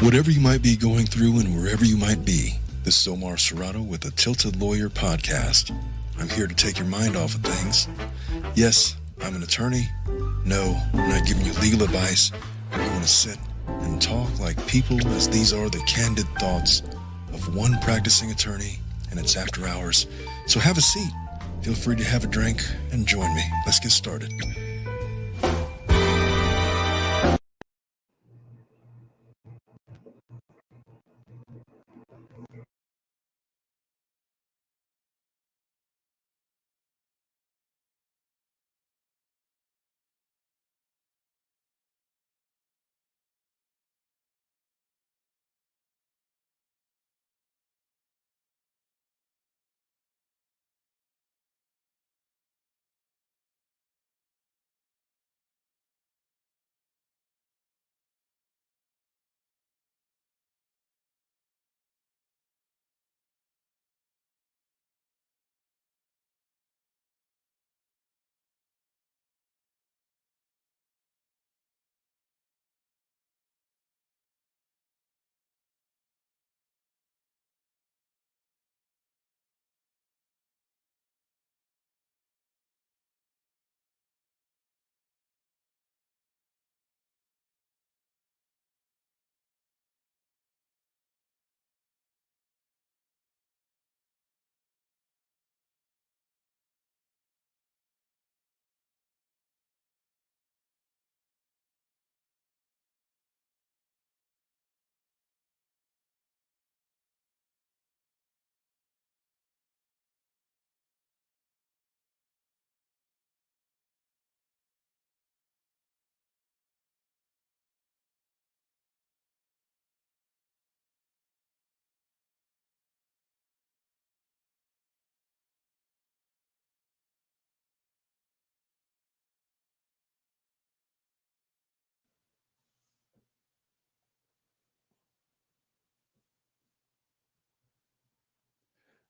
Whatever you might be going through and wherever you might be, this is Omar Serrato with the Tilted Lawyer Podcast. I'm here to take your mind off of things. Yes, I'm an attorney. No, I'm not giving you legal advice. We're going to sit and talk like people, as these are the candid thoughts of one practicing attorney, and it's after hours. So have a seat. Feel free to have a drink and join me. Let's get started.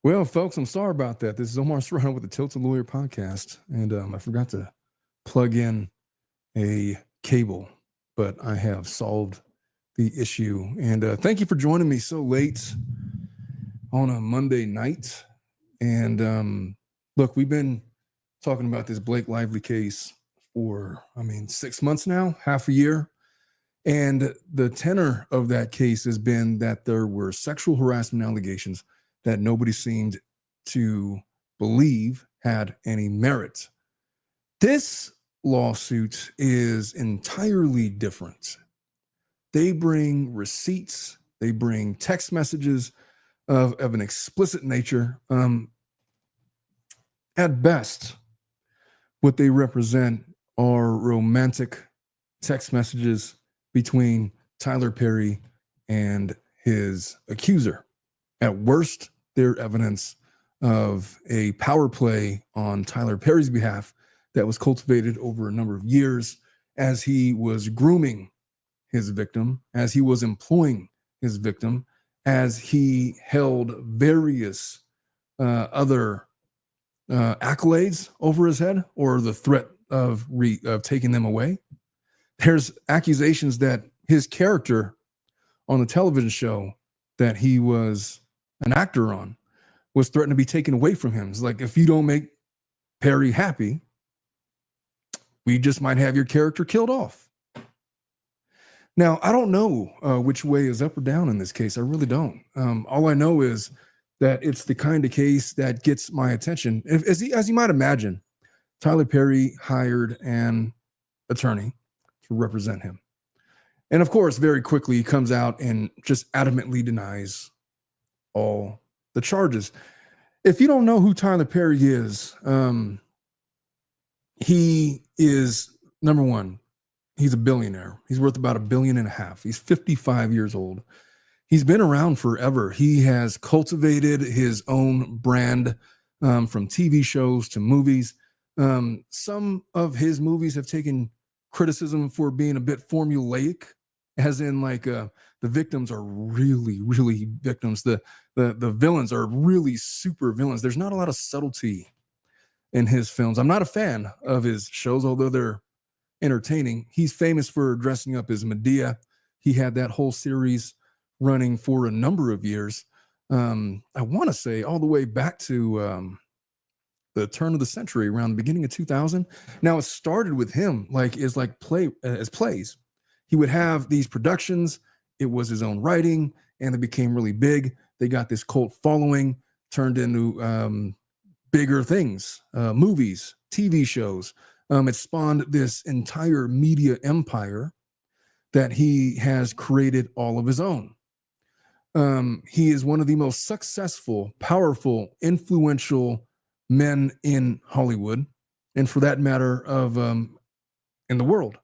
Well, folks, I'm sorry about that. This is Omar Serrano with the Tilted Lawyer Podcast, and I forgot to plug in a cable, but I have solved the issue. And thank you for joining me so late on a Monday night. And look, we've been talking about this Blake Lively case for, 6 months now, half a year. And the tenor of that case has been that there were sexual harassment allegations that nobody seemed to believe had any merit. This lawsuit is entirely different. They bring receipts, they bring text messages of an explicit nature. At best, what they represent are romantic text messages between Tyler Perry and his accuser. At worst, they're evidence of a power play on Tyler Perry's behalf that was cultivated over a number of years as he was grooming his victim, as he was employing his victim, as he held various other accolades over his head, or the threat of taking them away. There's accusations that his character on the television show that he was an actor on was threatened to be taken away from him. It's like, if you don't make Perry happy, we just might have your character killed off. Now, I don't know which way is up or down in this case. I really don't. All I know is that it's the kind of case that gets my attention. As you might imagine, Tyler Perry hired an attorney to represent him. And of course, very quickly, he comes out and just adamantly denies all the charges. If you don't know who Tyler Perry is, he is, number one, he's a billionaire. He's worth about $1.5 billion. He's 55 years old. He's been around forever. He has cultivated his own brand from TV shows to movies. Some of his movies have taken criticism for being a bit formulaic, as in the victims are really, really victims. The villains are really super villains. There's not a lot of subtlety in his films. I'm not a fan of his shows, although they're entertaining. He's famous for dressing up as Medea. He had that whole series running for a number of years. I want to say all the way back to the turn of the century, around the beginning of 2000. Now it started with him, as plays. He would have these productions. It was his own writing, and they became really big. They got this cult following, turned into bigger things, movies, TV shows. It spawned this entire media empire that he has created all of his own. He is one of the most successful, powerful, influential men in Hollywood, and for that matter, in the world.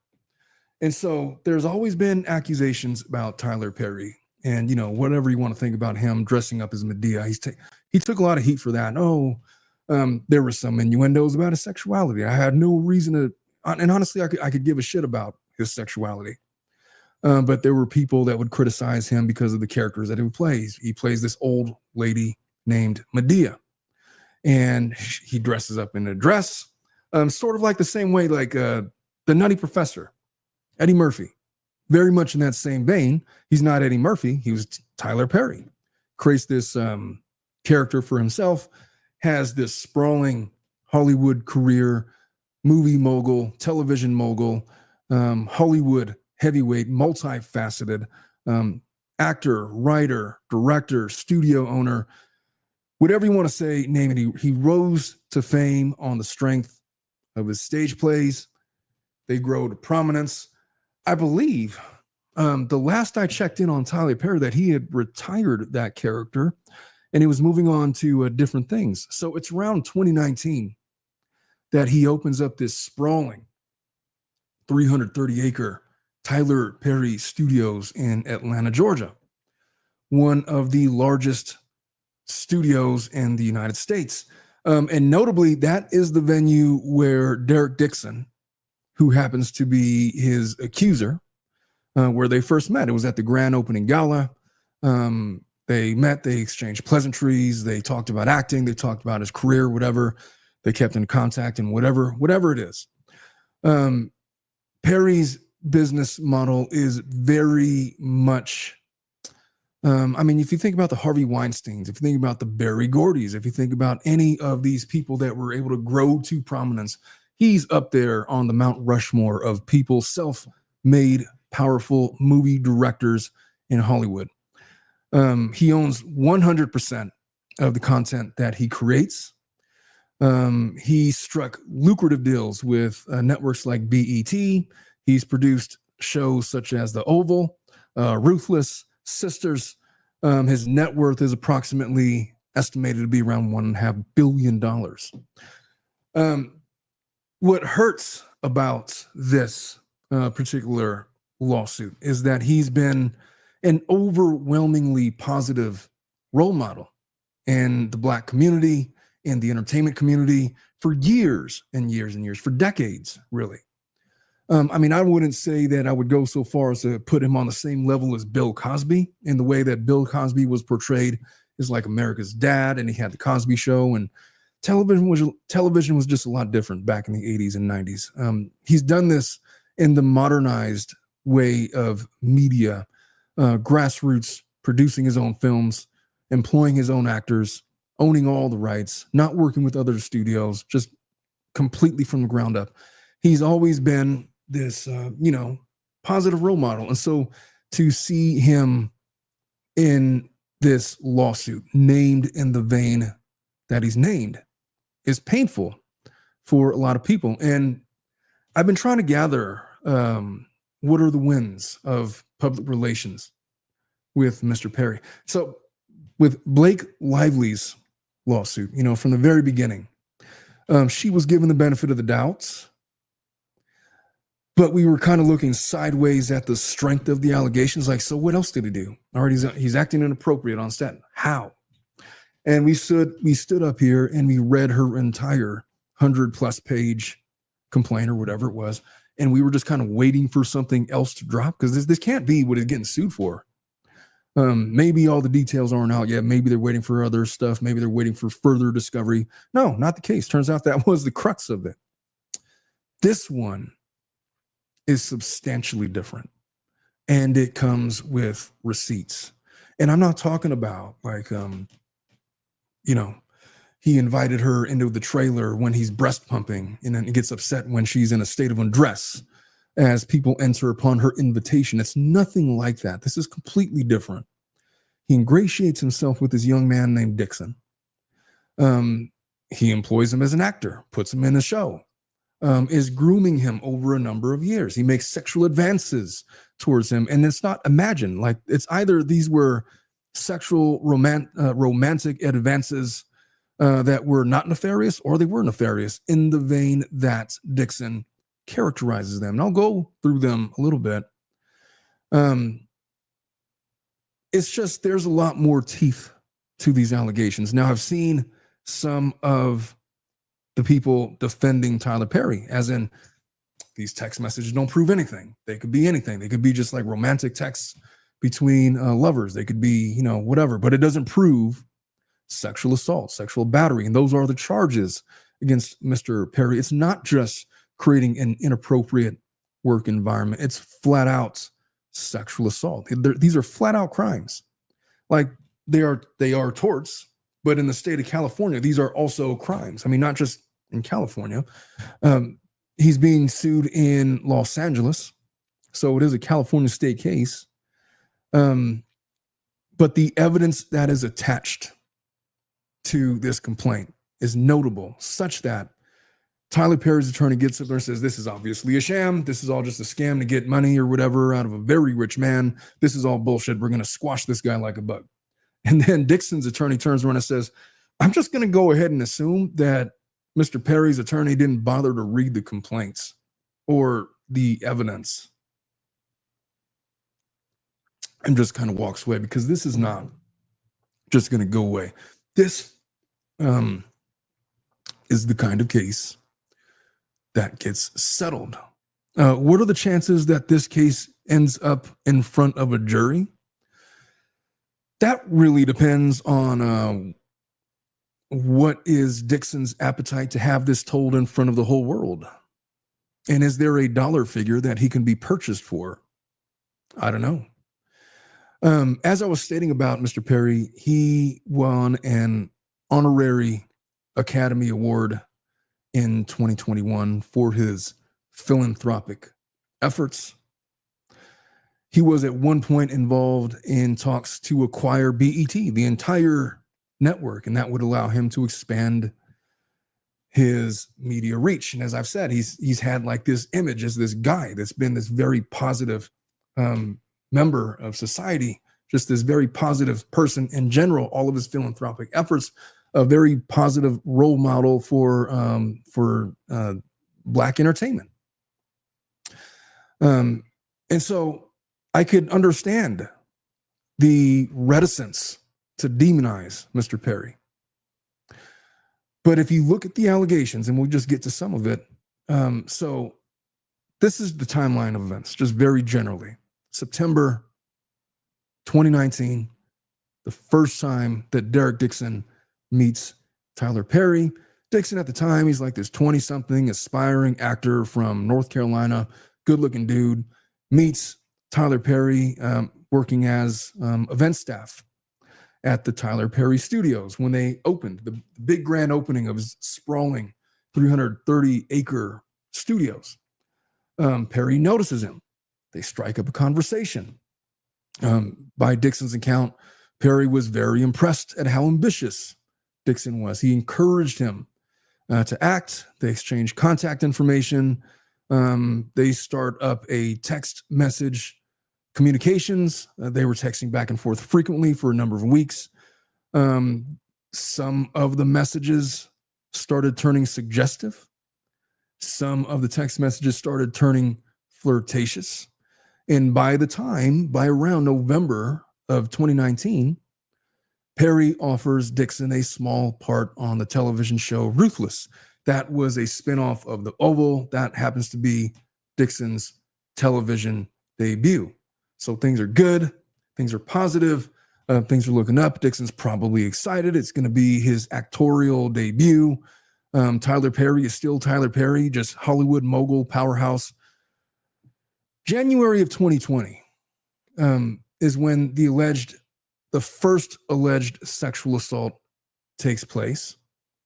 And so there's always been accusations about Tyler Perry, and whatever you want to think about him dressing up as Medea, he took a lot of heat for that. There were some innuendos about his sexuality. I had no reason to, and honestly, I could give a shit about his sexuality. But there were people that would criticize him because of the characters that he plays. He plays this old lady named Medea, and he dresses up in a dress, sort of like the same way like the Nutty Professor, Eddie Murphy. Very much in that same vein. He's not Eddie Murphy. He was Tyler Perry. Creates this character for himself, has this sprawling Hollywood career, movie mogul, television mogul, Hollywood heavyweight, multifaceted, actor, writer, director, studio owner, whatever you want to say, name it. He rose to fame on the strength of his stage plays. They grow to prominence. I believe the last I checked in on Tyler Perry that he had retired that character and he was moving on to different things. So it's around 2019 that he opens up this sprawling 330-acre Tyler Perry Studios in Atlanta, Georgia, one of the largest studios in the United States. And notably, that is the venue where Derek Dixon, who happens to be his accuser, where they first met. It was at the grand opening gala. They met, they exchanged pleasantries, they talked about acting, they talked about his career, whatever. They kept in contact and whatever it is. Perry's business model is very much, if you think about the Harvey Weinsteins, if you think about the Berry Gordys, if you think about any of these people that were able to grow to prominence, he's up there on the Mount Rushmore of people, self-made, powerful movie directors in Hollywood. He owns 100% of the content that he creates. He struck lucrative deals with networks like BET. He's produced shows such as The Oval, Ruthless, Sisters. His net worth is approximately estimated to be around $1.5 billion. What hurts about this particular lawsuit is that he's been an overwhelmingly positive role model in the Black community, in the entertainment community for years and years and years, for decades, really. I wouldn't say that I would go so far as to put him on the same level as Bill Cosby, in the way that Bill Cosby was portrayed as like America's dad, and he had the Cosby Show, and television was just a lot different back in the 80s and 90s. He's done this in the modernized way of media, grassroots, producing his own films, employing his own actors, owning all the rights, not working with other studios, just completely from the ground up. He's always been this, positive role model. And so to see him in this lawsuit named in the vein that he's named is painful for a lot of people. And I've been trying to gather what are the wins of public relations with Mr. Perry. So with Blake Lively's lawsuit, from the very beginning, she was given the benefit of the doubt, but we were kind of looking sideways at the strength of the allegations. Like, so what else did he do? All right, he's acting inappropriate on set. How? And we stood up here and we read her entire 100+ page complaint or whatever it was. And we were just kind of waiting for something else to drop, because this can't be what he's getting sued for. Maybe all the details aren't out yet. Maybe they're waiting for other stuff. Maybe they're waiting for further discovery. No, not the case. Turns out that was the crux of it. This one is substantially different, and it comes with receipts. And I'm not talking about like, he invited her into the trailer when he's breast pumping, and then he gets upset when she's in a state of undress as people enter upon her invitation. It's nothing like that. This is completely different. He ingratiates himself with this young man named Dixon. He employs him as an actor, puts him in a show, is grooming him over a number of years. He makes sexual advances towards him. And it's not imagined. Like, it's either these were sexual romantic advances that were not nefarious, or they were nefarious in the vein that Dixon characterizes them. And I'll go through them a little bit. It's just, there's a lot more teeth to these allegations. Now, I've seen some of the people defending Tyler Perry, as in, these text messages don't prove anything. They could be anything. They could be just like romantic texts between lovers. They could be, whatever, but it doesn't prove sexual assault, sexual battery. And those are the charges against Mr. Perry. It's not just creating an inappropriate work environment. It's flat out sexual assault. These are flat out crimes. Like, they are torts, but in the state of California, these are also crimes. I mean, not just in California. He's being sued in Los Angeles, so it is a California state case. But the evidence that is attached to this complaint is notable, such that Tyler Perry's attorney gets up there and says, this is obviously a sham. This is all just a scam to get money or whatever out of a very rich man. This is all bullshit. We're going to squash this guy like a bug. And then Dixon's attorney turns around and says, I'm just going to go ahead and assume that Mr. Perry's attorney didn't bother to read the complaints or the evidence, and just kind of walks away, because this is not just going to go away. This is the kind of case that gets settled. What are the chances that this case ends up in front of a jury? That really depends on what is Dixon's appetite to have this told in front of the whole world. And is there a dollar figure that he can be purchased for? I don't know. As I was stating about Mr. Perry, he won an honorary Academy Award in 2021 for his philanthropic efforts. He was at one point involved in talks to acquire BET, the entire network, and that would allow him to expand his media reach. And as I've said, he's had like this image as this guy that's been this very positive member of society, just this very positive person in general. All of his philanthropic efforts, a very positive role model for Black entertainment. And so I could understand the reticence to demonize Mr. Perry. But if you look at the allegations, and we'll just get to some of it. So this is the timeline of events, just very generally. September 2019, the first time that Derek Dixon meets Tyler Perry. Dixon at the time, he's like this 20-something aspiring actor from North Carolina, good-looking dude, meets Tyler Perry working as event staff at the Tyler Perry Studios when they opened, the big grand opening of his sprawling 330-acre studios. Perry notices him. They strike up a conversation. By Dixon's account, Perry was very impressed at how ambitious Dixon was. He encouraged him to act. They exchange contact information. They start up a text message communications. They were texting back and forth frequently for a number of weeks. Some of the messages started turning suggestive. Some of the text messages started turning flirtatious. And by around November of 2019, Perry offers Dixon a small part on the television show Ruthless. That was a spinoff of The Oval. That happens to be Dixon's television debut. So things are good. Things are positive. Things are looking up. Dixon's probably excited. It's going to be his actorial debut. Tyler Perry is still Tyler Perry, just Hollywood mogul powerhouse. January of 2020 is when the alleged the first alleged sexual assault takes place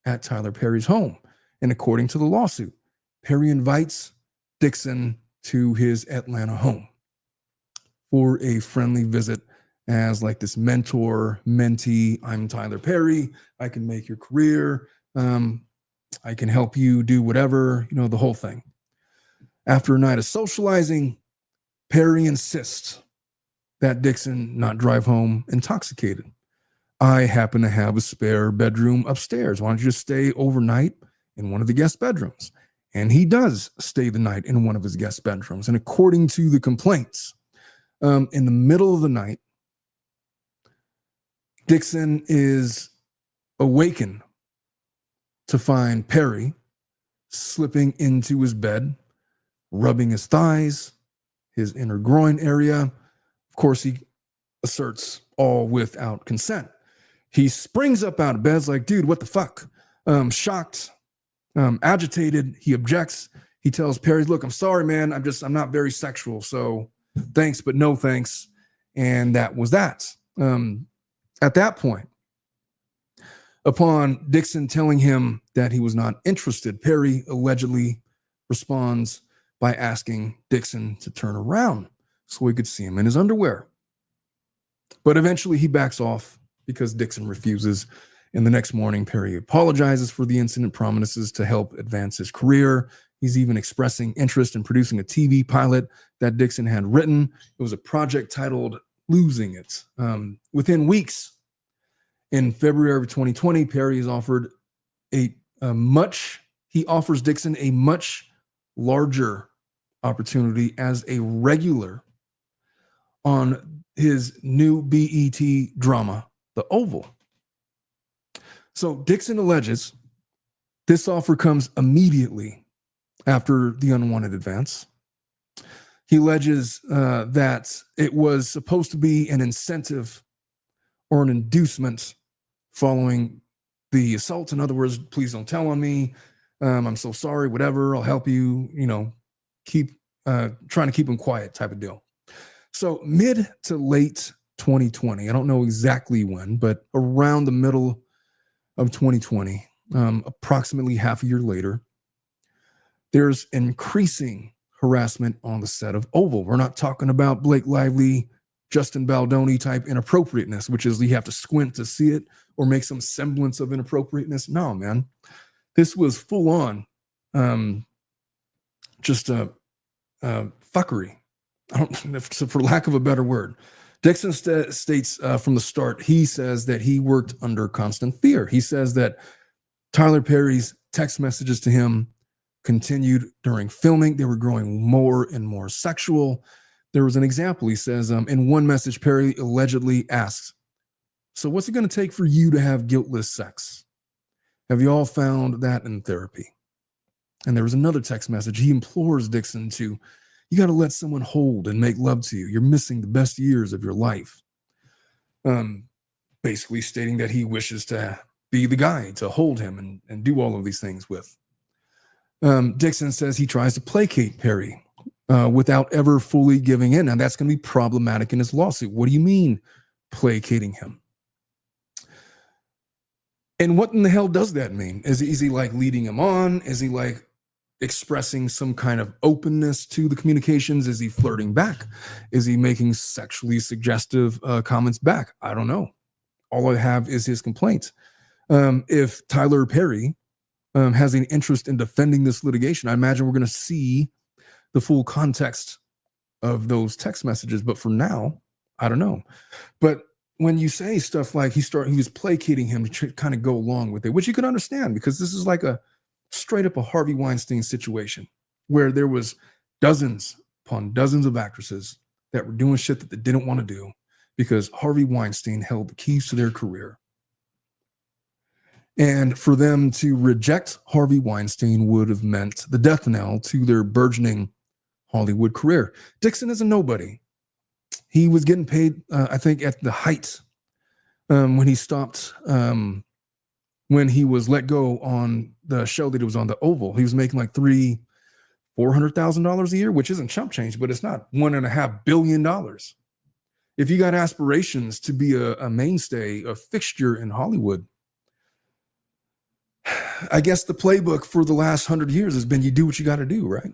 at Tyler Perry's home. And according to the lawsuit, Perry invites Dixon to his Atlanta home for a friendly visit as like this mentor, mentee. I'm Tyler Perry. I can make your career. I can help you do whatever, the whole thing. After a night of socializing, Perry insists that Dixon not drive home intoxicated. I happen to have a spare bedroom upstairs. Why don't you just stay overnight in one of the guest bedrooms? And he does stay the night in one of his guest bedrooms. And according to the complaints, in the middle of the night, Dixon is awakened to find Perry slipping into his bed, rubbing his thighs, his inner groin area. Of course, he asserts all without consent. He springs up out of bed, like, dude, what the fuck? Shocked, agitated. He objects. He tells Perry, look, I'm sorry, man. I'm not very sexual. So thanks, but no thanks. And that was that. At that point, upon Dixon telling him that he was not interested, Perry allegedly responds by asking Dixon to turn around so he could see him in his underwear. But eventually he backs off because Dixon refuses. And the next morning, Perry apologizes for the incident, promises to help advance his career. He's even expressing interest in producing a TV pilot that Dixon had written. It was a project titled Losing It. Within weeks, in February of 2020, Perry is offered he offers Dixon a much larger opportunity as a regular on his new BET drama, The Oval. So Dixon alleges this offer comes immediately after the unwanted advance. He alleges that it was supposed to be an incentive or an inducement following the assault. In other words, please don't tell on me. I'm so sorry, whatever. I'll help you, keep trying to keep him quiet type of deal. So mid to late 2020, I don't know exactly when, but around the middle of 2020, approximately half a year later, there's increasing harassment on the set of Oval. We're not talking about Blake Lively, Justin Baldoni type inappropriateness, which is you have to squint to see it or make some semblance of inappropriateness. No, man, this was full on, just a fuckery. For lack of a better word. Dixon states from the start, he says that he worked under constant fear. He says that Tyler Perry's text messages to him continued during filming. They were growing more and more sexual. There was an example. He says, in one message, Perry allegedly asks, so what's it going to take for you to have guiltless sex? Have you all found that in therapy? And there was another text message. He implores Dixon to, you got to let someone hold and make love to you. You're missing the best years of your life. Basically stating that he wishes to be the guy to hold him and do all of these things with. Dixon says he tries to placate Perry without ever fully giving in. And that's going to be problematic in his lawsuit. What do you mean placating him? And what in the hell does that mean? Is he like leading him on? Is he like expressing some kind of openness to the communications? Is he flirting back? Is he making sexually suggestive comments back? I don't know. All I have is his complaints. If Tyler Perry has an interest in defending this litigation, I imagine we're going to see the full context of those text messages. But for now, I don't know. But when you say stuff like he was placating him to kind of go along with it, which you can understand because this is like a straight up a Harvey Weinstein situation where there was dozens upon dozens of actresses that were doing shit that they didn't want to do because Harvey Weinstein held the keys to their career. And for them to reject Harvey Weinstein would have meant the death knell to their burgeoning Hollywood career. Dixon is a nobody. He was getting paid, I think, at the height when he stopped, when he was let go on the show that it was on, The Oval. He was making like $400,000 a year, which isn't chump change, but it's not $1.5 billion. if you got aspirations to be a mainstay, a fixture in Hollywood, I guess the playbook for the last 100 years has been you do what you got to do, right?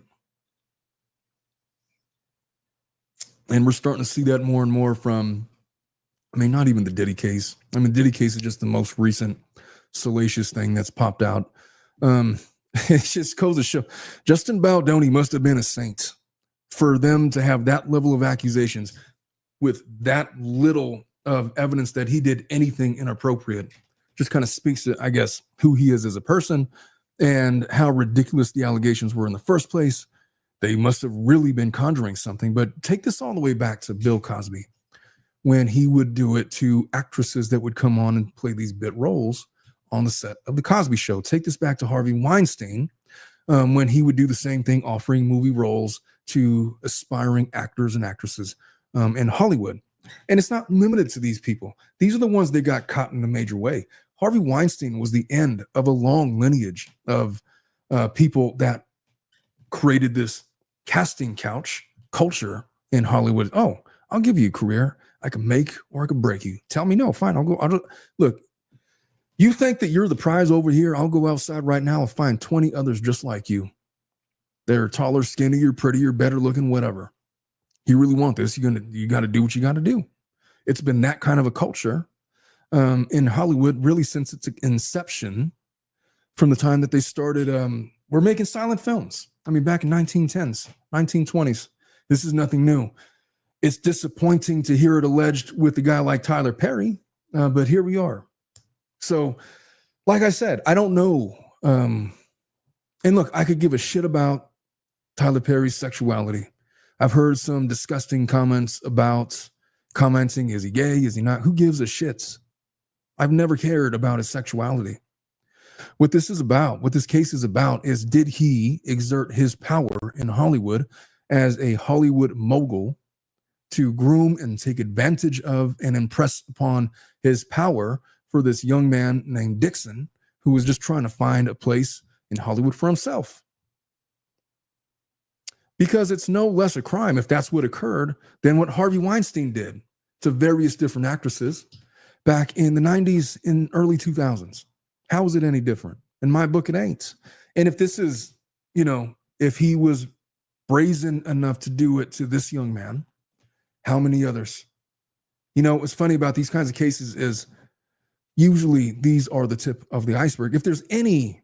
And we're starting to see that more and more from, I mean, not even the Diddy case. I mean, Diddy case is just the most recent salacious thing that's popped out. It just goes to show Justin Baldoni must have been a saint for them to have that level of accusations with that little of evidence that he did anything inappropriate. Just kind of speaks to, I guess, who he is as a person and how ridiculous the allegations were in the first place. They must have really been conjuring something. But take this all the way back to Bill Cosby, when he would do it to actresses that would come on and play these bit roles on the set of The Cosby Show. Take this back to Harvey Weinstein, when he would do the same thing, offering movie roles to aspiring actors and actresses in Hollywood. And it's not limited to these people. These are the ones that got caught in a major way. Harvey Weinstein was the end of a long lineage of people that created this casting couch culture in Hollywood. Oh, I'll give you a career. I can make or I can break you. Tell me no, fine. I'll go. Look, you think that you're the prize over here? I'll go outside right now and find 20 others just like you. They're taller, skinnier, prettier, better looking, whatever. You really want this? You got to do what you got to do. It's been that kind of a culture in Hollywood really since its inception, from the time that they started. We're making silent films. I mean, back in 1910s, 1920s. This is nothing new. It's disappointing to hear it alleged with a guy like Tyler Perry, but here we are. So, like I said, I don't know. And look, I could give a shit about Tyler Perry's sexuality. I've heard some disgusting comments about commenting, is he gay? Is he not? Who gives a shit? I've never cared about his sexuality. What this is about, what this case is about, is did he exert his power in Hollywood as a Hollywood mogul to groom and take advantage of and impress upon his power for this young man named Dixon, who was just trying to find a place in Hollywood for himself? Because it's no less a crime if that's what occurred than what Harvey Weinstein did to various different actresses back in the 90s and early 2000s. How is it any different? In my book, it ain't. And if this is, if he was brazen enough to do it to this young man, how many others? What's funny about these kinds of cases is usually these are the tip of the iceberg. If there's any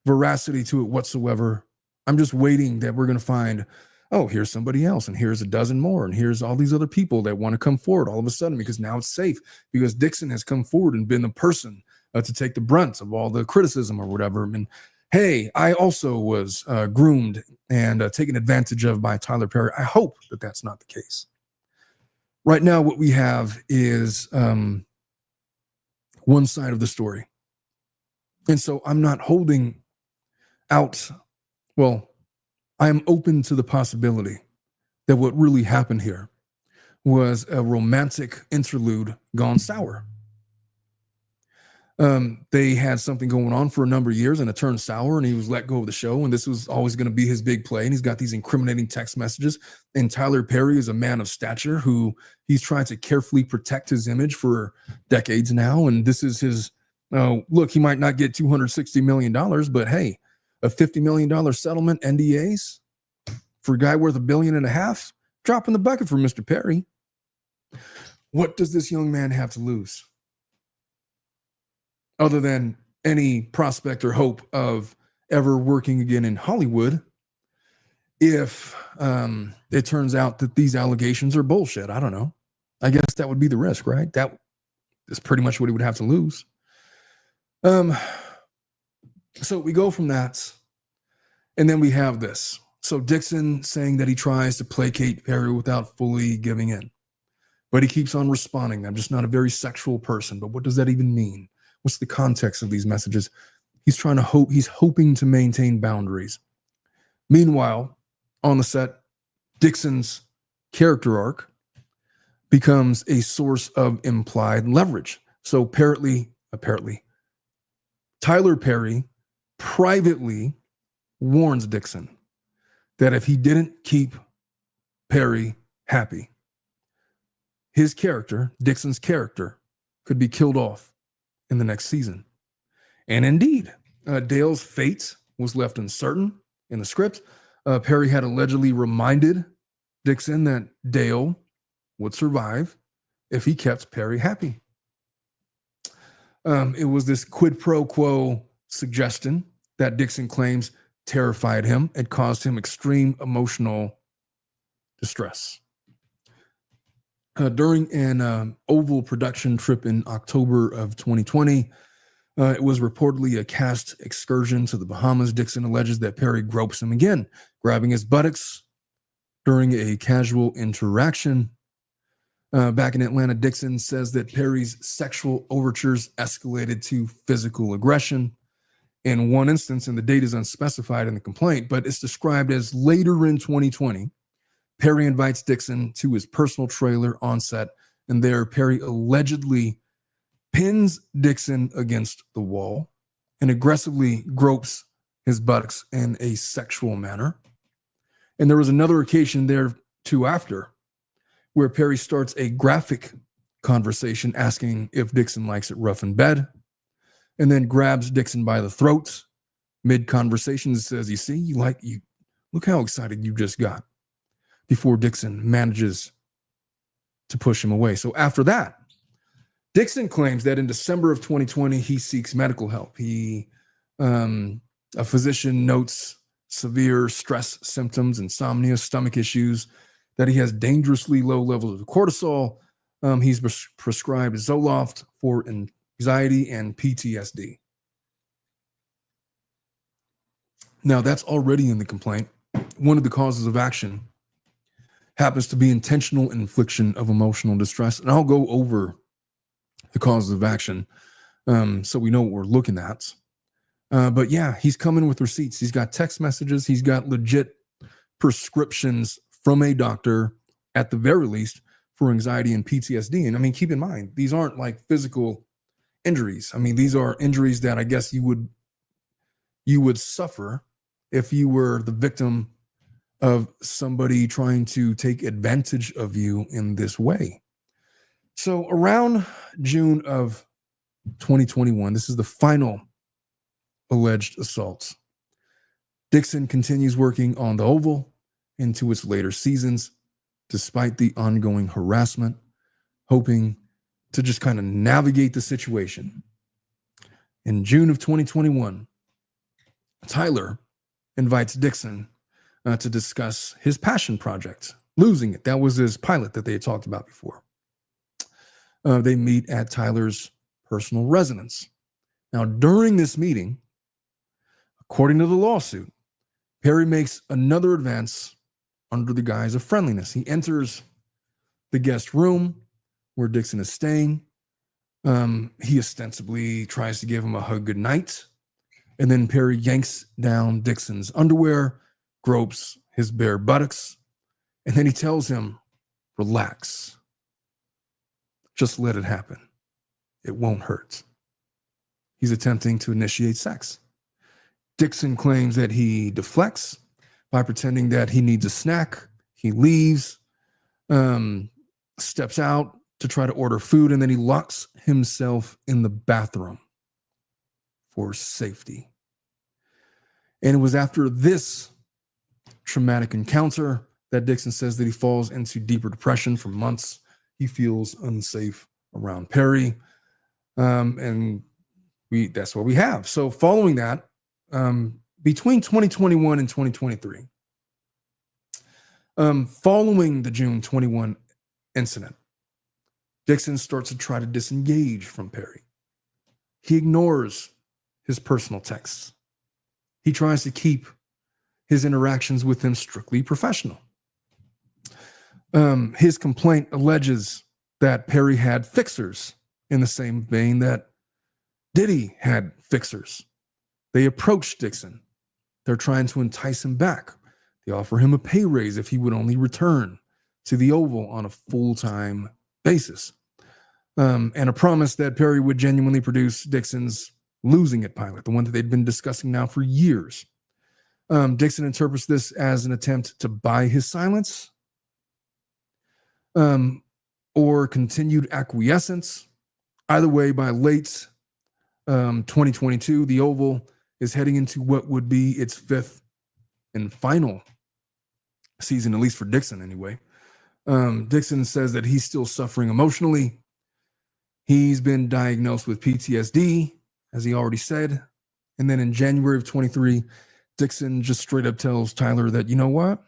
veracity to it whatsoever, I'm just waiting that we're going to find, oh, here's somebody else, and here's a dozen more, and here's all these other people that want to come forward all of a sudden because now it's safe, because Dixon has come forward and been the person to take the brunt of all the criticism or whatever. And hey, I also was groomed and taken advantage of by Tyler Perry. I hope that that's not the case. Right now, what we have is one side of the story. And so I'm not holding out. Well, I am open to the possibility that what really happened here was a romantic interlude gone sour. They had something going on for a number of years and it turned sour and he was let go of the show, and this was always going to be his big play. And he's got these incriminating text messages, and Tyler Perry is a man of stature who he's trying to carefully protect his image for decades now. And this is his, look, he might not get $260 million, but hey, a $50 million settlement, NDAs for a guy worth $1.5 billion, drop in the bucket for Mr. Perry. What does this young man have to lose? Other than any prospect or hope of ever working again in Hollywood, if it turns out that these allegations are bullshit. I don't know. I guess that would be the risk, right? That is pretty much what he would have to lose. So we go from that, and then we have this. So Dixon saying that he tries to placate Perry without fully giving in, but he keeps on responding. I'm just not a very sexual person. But what does that even mean? What's the context of these messages? He's hoping to maintain boundaries. Meanwhile, on the set, Dixon's character arc becomes a source of implied leverage. So apparently, Tyler Perry privately warns Dixon that if he didn't keep Perry happy, his character, Dixon's character, could be killed off in the next season. And indeed, Dale's fate was left uncertain in the script. Perry had allegedly reminded Dixon that Dale would survive if he kept Perry happy. It was this quid pro quo suggestion that Dixon claims terrified him and caused him extreme emotional distress. During an Oval production trip in October of 2020, it was reportedly a cast excursion to the Bahamas. Dixon alleges that Perry gropes him again, grabbing his buttocks during a casual interaction. Back in Atlanta, Dixon says that Perry's sexual overtures escalated to physical aggression. In one instance, and the date is unspecified in the complaint, but it's described as later in 2020, Perry invites Dixon to his personal trailer on set, and there Perry allegedly pins Dixon against the wall and aggressively gropes his buttocks in a sexual manner. And there was another occasion there too after, where Perry starts a graphic conversation asking if Dixon likes it rough in bed, and then grabs Dixon by the throat mid-conversation and says, you look how excited you just got, before Dixon manages to push him away. So after that, Dixon claims that in December of 2020, he seeks medical help. A physician notes severe stress symptoms, insomnia, stomach issues, that he has dangerously low levels of cortisol. He's prescribed Zoloft for anxiety and PTSD. Now, that's already in the complaint. One of the causes of action happens to be intentional infliction of emotional distress. And I'll go over the causes of action so we know what we're looking at. But yeah, he's coming with receipts. He's got text messages. He's got legit prescriptions from a doctor, at the very least, for anxiety and PTSD. And I mean, keep in mind, these aren't like physical injuries. I mean, these are injuries that I guess you would suffer if you were the victim of somebody trying to take advantage of you in this way. So around June of 2021, this is the final alleged assault. Dixon continues working on the Oval into its later seasons, despite the ongoing harassment, hoping to just kind of navigate the situation. In June of 2021, Tyler invites Dixon to discuss his passion project, Losing It. That was his pilot that they had talked about before. They meet at Tyler's personal residence. Now, during this meeting, according to the lawsuit, Perry makes another advance under the guise of friendliness. He enters the guest room where Dixon is staying. He ostensibly tries to give him a hug goodnight. And then Perry yanks down Dixon's underwear, gropes his bare buttocks, and then he tells him, relax. Just let it happen. It won't hurt. He's attempting to initiate sex. Dixon claims that he deflects by pretending that he needs a snack. He leaves, steps out to try to order food, and then he locks himself in the bathroom for safety. And it was after this traumatic encounter that Dixon says that he falls into deeper depression for months. He feels unsafe around Perry. And that's what we have. So following that, between 2021 and 2023, following the June 21 incident, Dixon starts to try to disengage from Perry. He ignores his personal texts. He tries to keep his interactions with him strictly professional. His complaint alleges that Perry had fixers in the same vein that Diddy had fixers. They approach Dixon. They're trying to entice him back. They offer him a pay raise if he would only return to the Oval on a full-time basis. And a promise that Perry would genuinely produce Dixon's Losing It pilot, the one that they'd been discussing now for years. Dixon interprets this as an attempt to buy his silence. or continued acquiescence. Either way, by late 2022, the Oval is heading into what would be its fifth and final season, at least for Dixon anyway. Dixon says that he's still suffering emotionally. He's been diagnosed with PTSD, as he already said. And then in January of 23, Dixon just straight up tells Tyler that, you know what?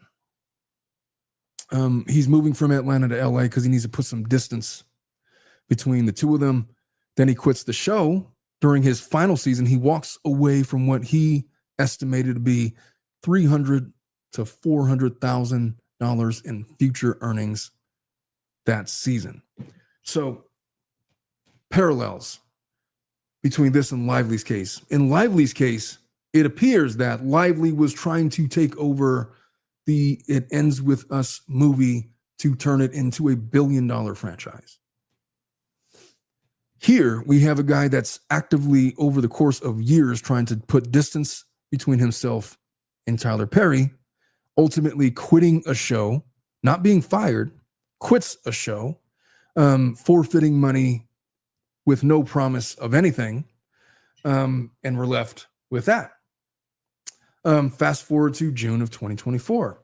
He's moving from Atlanta to LA because he needs to put some distance between the two of them. Then he quits the show. During his final season, he walks away from what he estimated to be $300,000 to $400,000 in future earnings that season. So parallels between this and Lively's case. In Lively's case, it appears that Lively was trying to take over the It Ends With Us movie to turn it into a $1 billion franchise. Here, we have a guy that's actively, over the course of years, trying to put distance between himself and Tyler Perry, ultimately quitting a show, not being fired, quits a show, forfeiting money with no promise of anything, and we're left with that. Fast forward to June of 2024.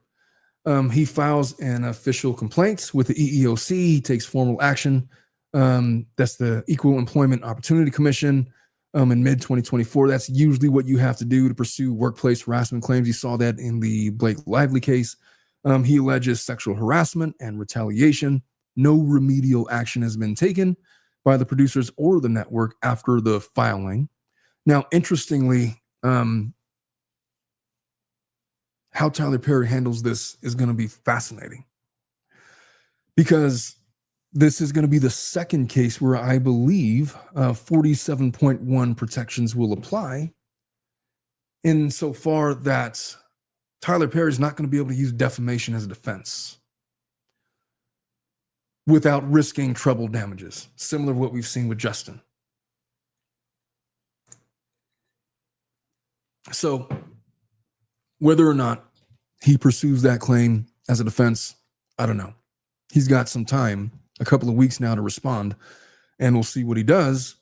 He files an official complaint with the EEOC. He takes formal action. That's the Equal Employment Opportunity Commission in mid-2024. That's usually what you have to do to pursue workplace harassment claims. You saw that in the Blake Lively case. He alleges sexual harassment and retaliation. No remedial action has been taken by the producers or the network after the filing. Now, interestingly, how Tyler Perry handles this is going to be fascinating, because this is going to be the second case where I believe 47.1 protections will apply, insofar that Tyler Perry is not going to be able to use defamation as a defense without risking treble damages, similar to what we've seen with Justin. So whether or not he pursues that claim as a defense, I don't know. He's got some time, a couple of weeks now, to respond, and we'll see what he does.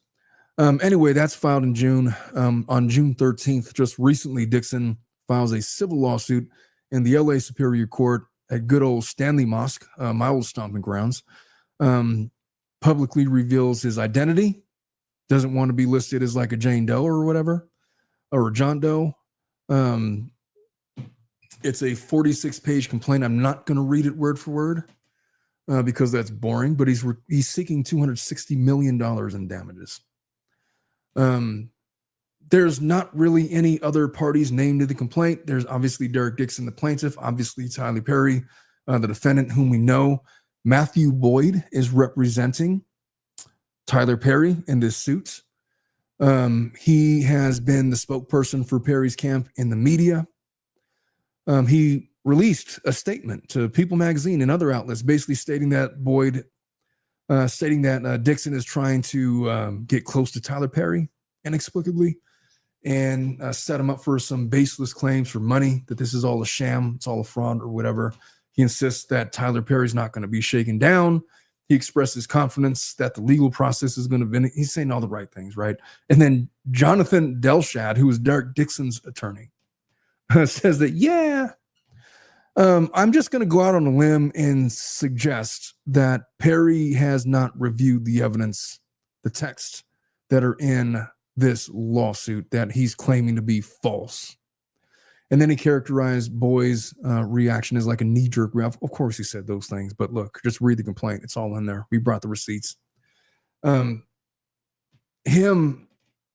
Anyway, that's filed in June. On June 13th, just recently, Dixon files a civil lawsuit in the LA Superior Court at good old Stanley Mosque, my old stomping grounds. Publicly reveals his identity, doesn't want to be listed as like a Jane Doe or whatever, or a John Doe. It's a 46-page complaint. I'm not going to read it word for word because that's boring, but he's seeking $260 million in damages. There's not really any other parties named in the complaint. There's obviously Derek Dixon, the plaintiff, obviously Tyler Perry, the defendant, whom we know. Matthew Boyd is representing Tyler Perry in this suit. He has been the spokesperson for Perry's camp in the media. He released a statement to People magazine and other outlets, basically stating that Dixon is trying to get close to Tyler Perry inexplicably and set him up for some baseless claims for money, that this is all a sham, it's all a fraud or whatever. He insists that Tyler Perry's not going to be shaken down. He expresses confidence that the legal process is going to he's saying all the right things, right? And then Jonathan Delshad, who is Derek Dixon's attorney, says that, I'm just going to go out on a limb and suggest that Perry has not reviewed the evidence, the texts that are in this lawsuit that he's claiming to be false. And then he characterized Boyd's reaction as like a knee-jerk reaction. Of course he said those things, but look, just read the complaint. It's all in there. We brought the receipts. Him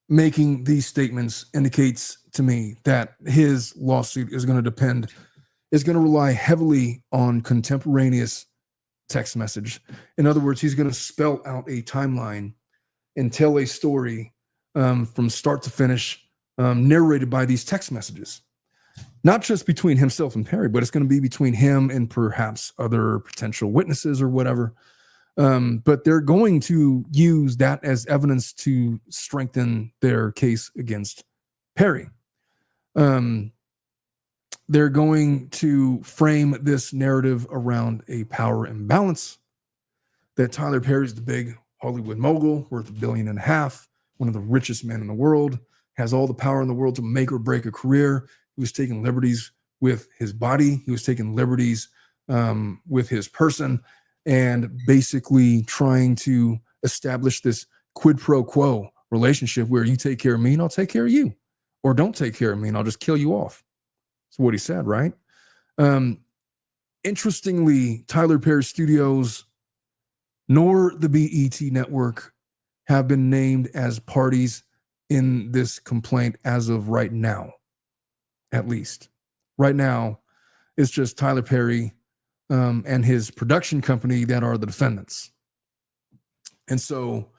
making these statements indicates to me that his lawsuit is going to rely heavily on contemporaneous text message. In other words, he's going to spell out a timeline and tell a story from start to finish, narrated by these text messages. Not just between himself and Perry, but it's going to be between him and perhaps other potential witnesses or whatever. But they're going to use that as evidence to strengthen their case against Perry. They're going to frame this narrative around a power imbalance. that Tyler Perry's the big Hollywood mogul, worth $1.5 billion, one of the richest men in the world, has all the power in the world to make or break a career. He was taking liberties with his body. He was taking liberties with his person, and basically trying to establish this quid pro quo relationship where you take care of me and I'll take care of you, or don't take care of me and I'll just kill you off. That's what he said, right? Interestingly, Tyler Perry Studios nor the BET Network have been named as parties in this complaint as of right now. At least right now, it's just Tyler Perry and his production company that are the defendants. And so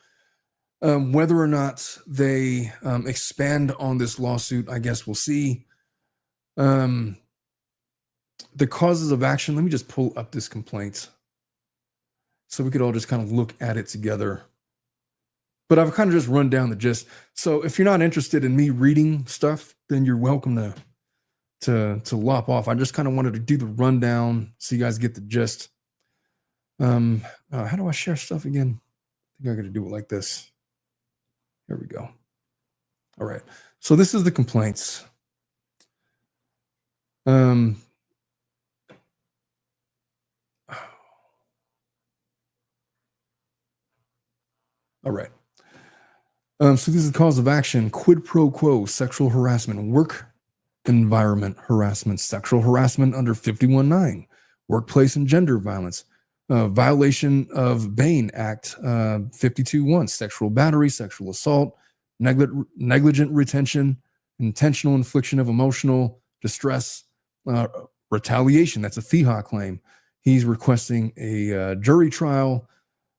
whether or not they expand on this lawsuit, I guess we'll see. The causes of action, let me just pull up this complaint so we could all just kind of look at it together. But I've kind of just run down the gist. So if you're not interested in me reading stuff, then you're welcome to lop off. I just kind of wanted to do the rundown so you guys get the gist. How do I share stuff again? I think I got to do it like this. Here we go. All right. So this is the complaints. All right. So this is the cause of action: quid pro quo, sexual harassment, work environment harassment, sexual harassment under 51.9, workplace and gender violence, violation of Bain Act 52.1, sexual battery, sexual assault, negligent retention, intentional infliction of emotional distress, retaliation. That's a FEHA claim. He's requesting a jury trial.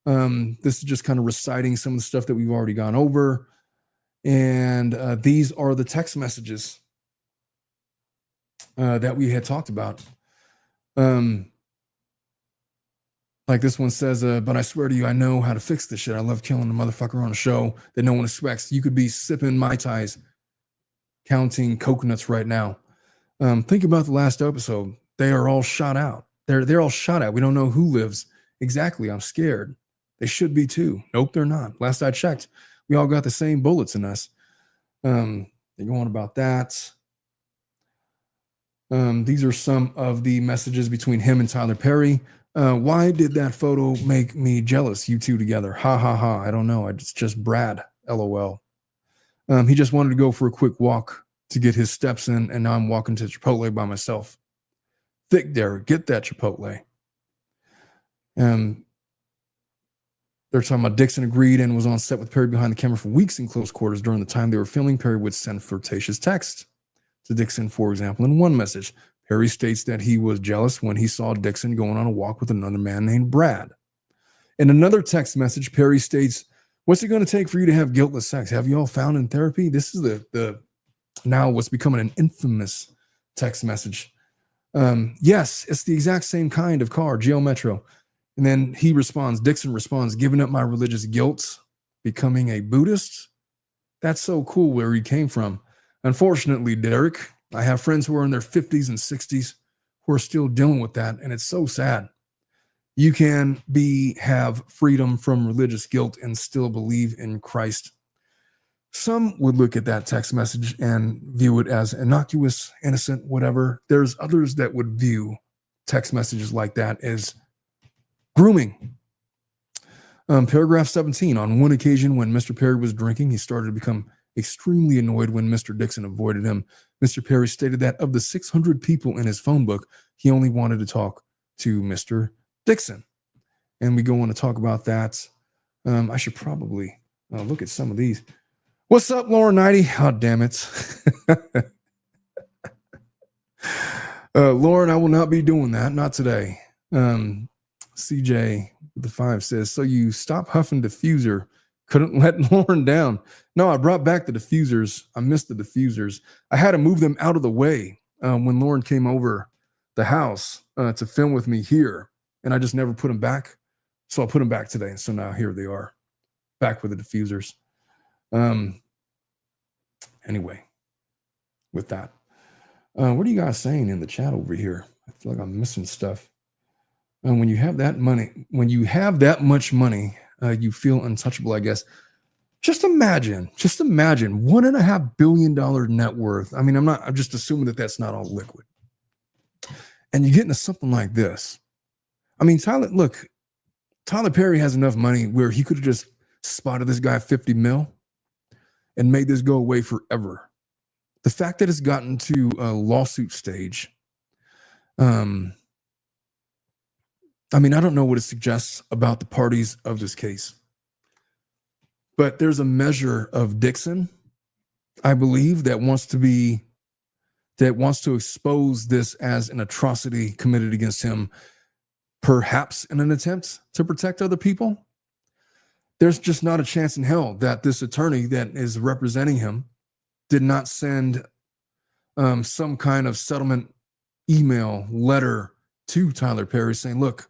This is just kind of reciting some of the stuff that we've already gone over. And these are the text messages that we had talked about. Like this one says, but I swear to you, I know how to fix this shit. I love killing a motherfucker on a show that no one expects. You could be sipping Mai Tais, counting coconuts right now. Think about the last episode. They are all shot out. They're all shot at. We don't know who lives. Exactly. I'm scared. They should be too. Nope, they're not. Last I checked, we all got the same bullets in us. They go on about that. These are some of the messages between him and Tyler Perry. Why did that photo make me jealous? You two together. Ha ha ha. I don't know. It's just Brad. LOL. He just wanted to go for a quick walk to get his steps in, and now I'm walking to Chipotle by myself. Thick Derek, get that Chipotle. They're talking about Dixon agreed and was on set with Perry behind the camera for weeks in close quarters. During the time they were filming, Perry would send flirtatious texts to Dixon, for example. In one message, Perry states that he was jealous when he saw Dixon going on a walk with another man named Brad. In another text message, Perry states, "What's it going to take for you to have guiltless sex? Have you all found in therapy?" This is the now what's becoming an infamous text message. Yes, it's the exact same kind of car, Geo Metro. And then Dixon responds, "Giving up my religious guilt, becoming a Buddhist? That's so cool where he came from. Unfortunately, Derek, I have friends who are in their 50s and 60s who are still dealing with that, and it's so sad. You can have freedom from religious guilt and still believe in Christ." Some would look at that text message and view it as innocuous, innocent, whatever. There's others that would view text messages like that as grooming. Paragraph 17, on one occasion when Mr. Perry was drinking, he started to become extremely annoyed when Mr. Dixon avoided him. Mr. Perry stated that of the 600 people in his phone book, he only wanted to talk to Mr. Dixon. And we go on to talk about that. I should probably look at some of these. What's up, Lauren Nighty? Oh, damn it. Lauren, I will not be doing that. Not today. CJ with the 5 says, "So you stop huffing diffuser. Couldn't let Lauren down." No, I brought back the diffusers. I missed the diffusers. I had to move them out of the way when Lauren came over the house to film with me here, and I just never put them back. So I put them back today, and so now here they are, back with the diffusers. Anyway, with that, what are you guys saying in the chat over here? I feel like I'm missing stuff. And when you have that much money, you feel untouchable, I guess. Just imagine $1.5 billion net worth. I mean, I'm just assuming that that's not all liquid. And you get into something like this. I mean, Tyler Perry has enough money where he could have just spotted this guy 50 mil and made this go away forever. The fact that it's gotten to a lawsuit stage, I mean, I don't know what it suggests about the parties of this case, but there's a measure of Dixon, I believe, that wants to expose this as an atrocity committed against him, perhaps in an attempt to protect other people. There's just not a chance in hell that this attorney that is representing him did not send some kind of settlement email letter to Tyler Perry saying, look,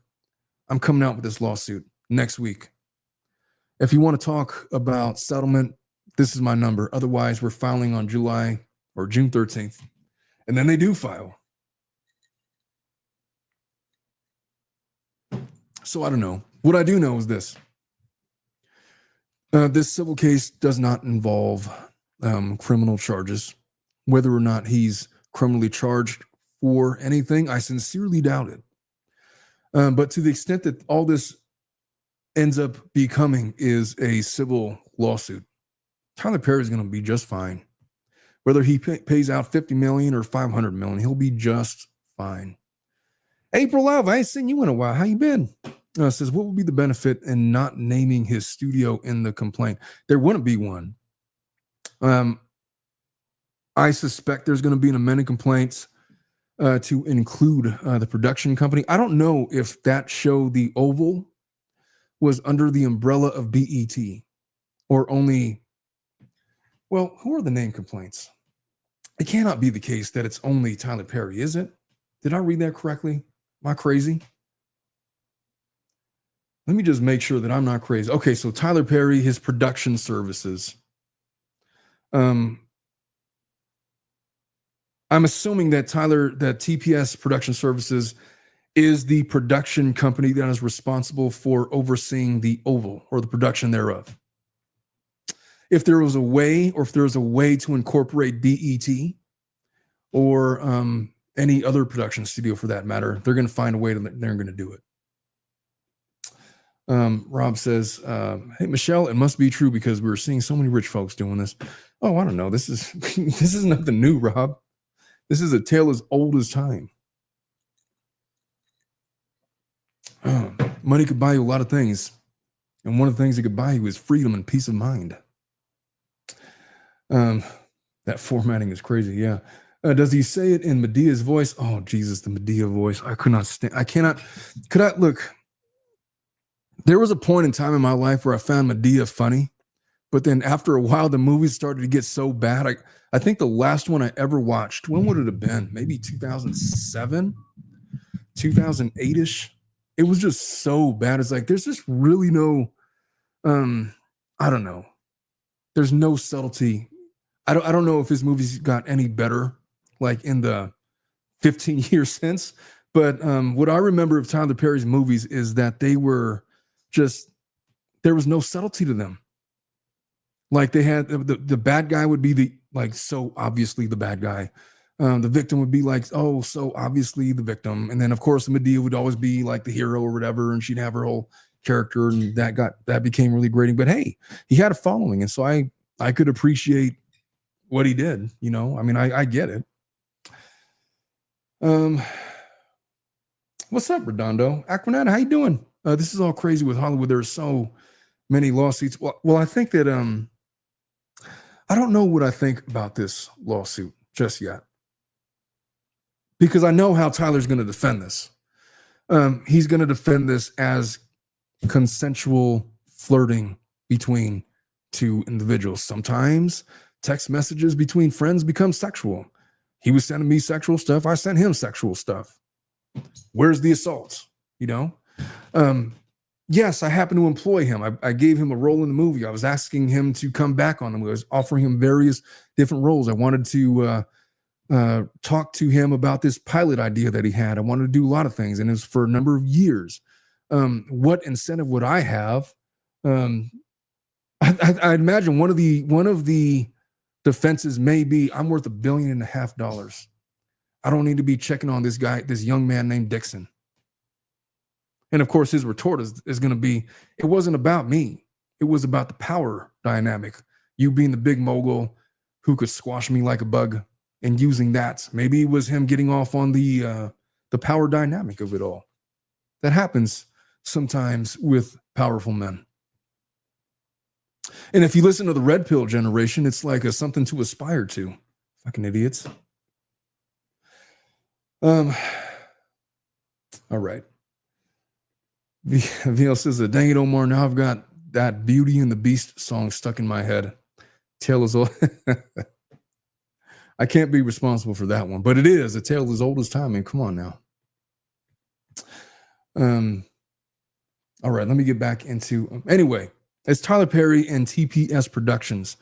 I'm coming out with this lawsuit next week. If you want to talk about settlement, this is my number. Otherwise, we're filing on July or June 13th. And then they do file. So I don't know. What I do know is this. This civil case does not involve criminal charges. Whether or not he's criminally charged for anything, I sincerely doubt it. But to the extent that all this ends up becoming is a civil lawsuit, Tyler Perry is going to be just fine. Whether he pays out $50 million or $500 million, he'll be just fine. April Love, I ain't seen you in a while. How you been? Says, what would be the benefit in not naming his studio in the complaint? There wouldn't be one. I suspect there's going to be an amended complaint to include the production company. I don't know if that show, The Oval, was under the umbrella of BET or only, well, who are the name complaints? It cannot be the case that it's only Tyler Perry, is it? Did I read that correctly? Am I crazy? Let me just make sure that I'm not crazy. Okay, so Tyler Perry, his production services. I'm assuming that TPS Production Services is the production company that is responsible for overseeing The Oval or the production thereof. If there was a way to incorporate BET or any other production studio for that matter, they're going to find a way they're going to do it. Rob says, hey, Michelle, it must be true because we're seeing so many rich folks doing this. Oh, I don't know. This is nothing new, Rob. This is a tale as old as time. Money could buy you a lot of things. And one of the things it could buy you is freedom and peace of mind. That formatting is crazy. Yeah. Does he say it in Medea's voice? Oh, Jesus, the Medea voice. Look, there was a point in time in my life where I found Medea funny. But then after a while, the movies started to get so bad. I think the last one I ever watched, when would it have been? Maybe 2007, 2008-ish. It was just so bad. It's like, there's just really no, I don't know. There's no subtlety. I don't know if his movies got any better, like in the 15 years since. But what I remember of Tyler Perry's movies is that they were just, there was no subtlety to them. Like they had the bad guy would be so obviously the bad guy. The victim would be like, oh, so obviously the victim. And then of course the Medea would always be like the hero or whatever. And she'd have her whole character and that became really grating. But hey, he had a following. And so I could appreciate what he did. You know, I mean, I get it. What's up, Redondo? Aquanata, how you doing? This is all crazy with Hollywood. There are so many lawsuits. Well, I think that I don't know what I think about this lawsuit just yet, because I know how Tyler's going to defend this. He's going to defend this as consensual flirting between two individuals. Sometimes text messages between friends become sexual. He was sending me sexual stuff. I sent him sexual stuff. Where's the assault? You know? Yes, I happened to employ him. I gave him a role in the movie. I was asking him to come back on the movie. I was offering him various different roles. I wanted to talked to him about this pilot idea that he had. I wanted to do a lot of things, and it was for a number of years. What incentive would I have? I imagine one of the defenses may be, I'm worth $1.5 billion. I don't need to be checking on this young man named Dixon. And of course, his retort is going to be, it wasn't about me. It was about the power dynamic. You being the big mogul who could squash me like a bug, and using that. Maybe it was him getting off on the power dynamic of it all. That happens sometimes with powerful men. And if you listen to the red pill generation, it's like something to aspire to. Fucking idiots. All right. VL says, dang it, Omar, now I've got that Beauty and the Beast song stuck in my head. Tale is old. I can't be responsible for that one, but it is a tale as old as time. I mean, come on now. All right, let me get back into, anyway, it's Tyler Perry and TPS Productions.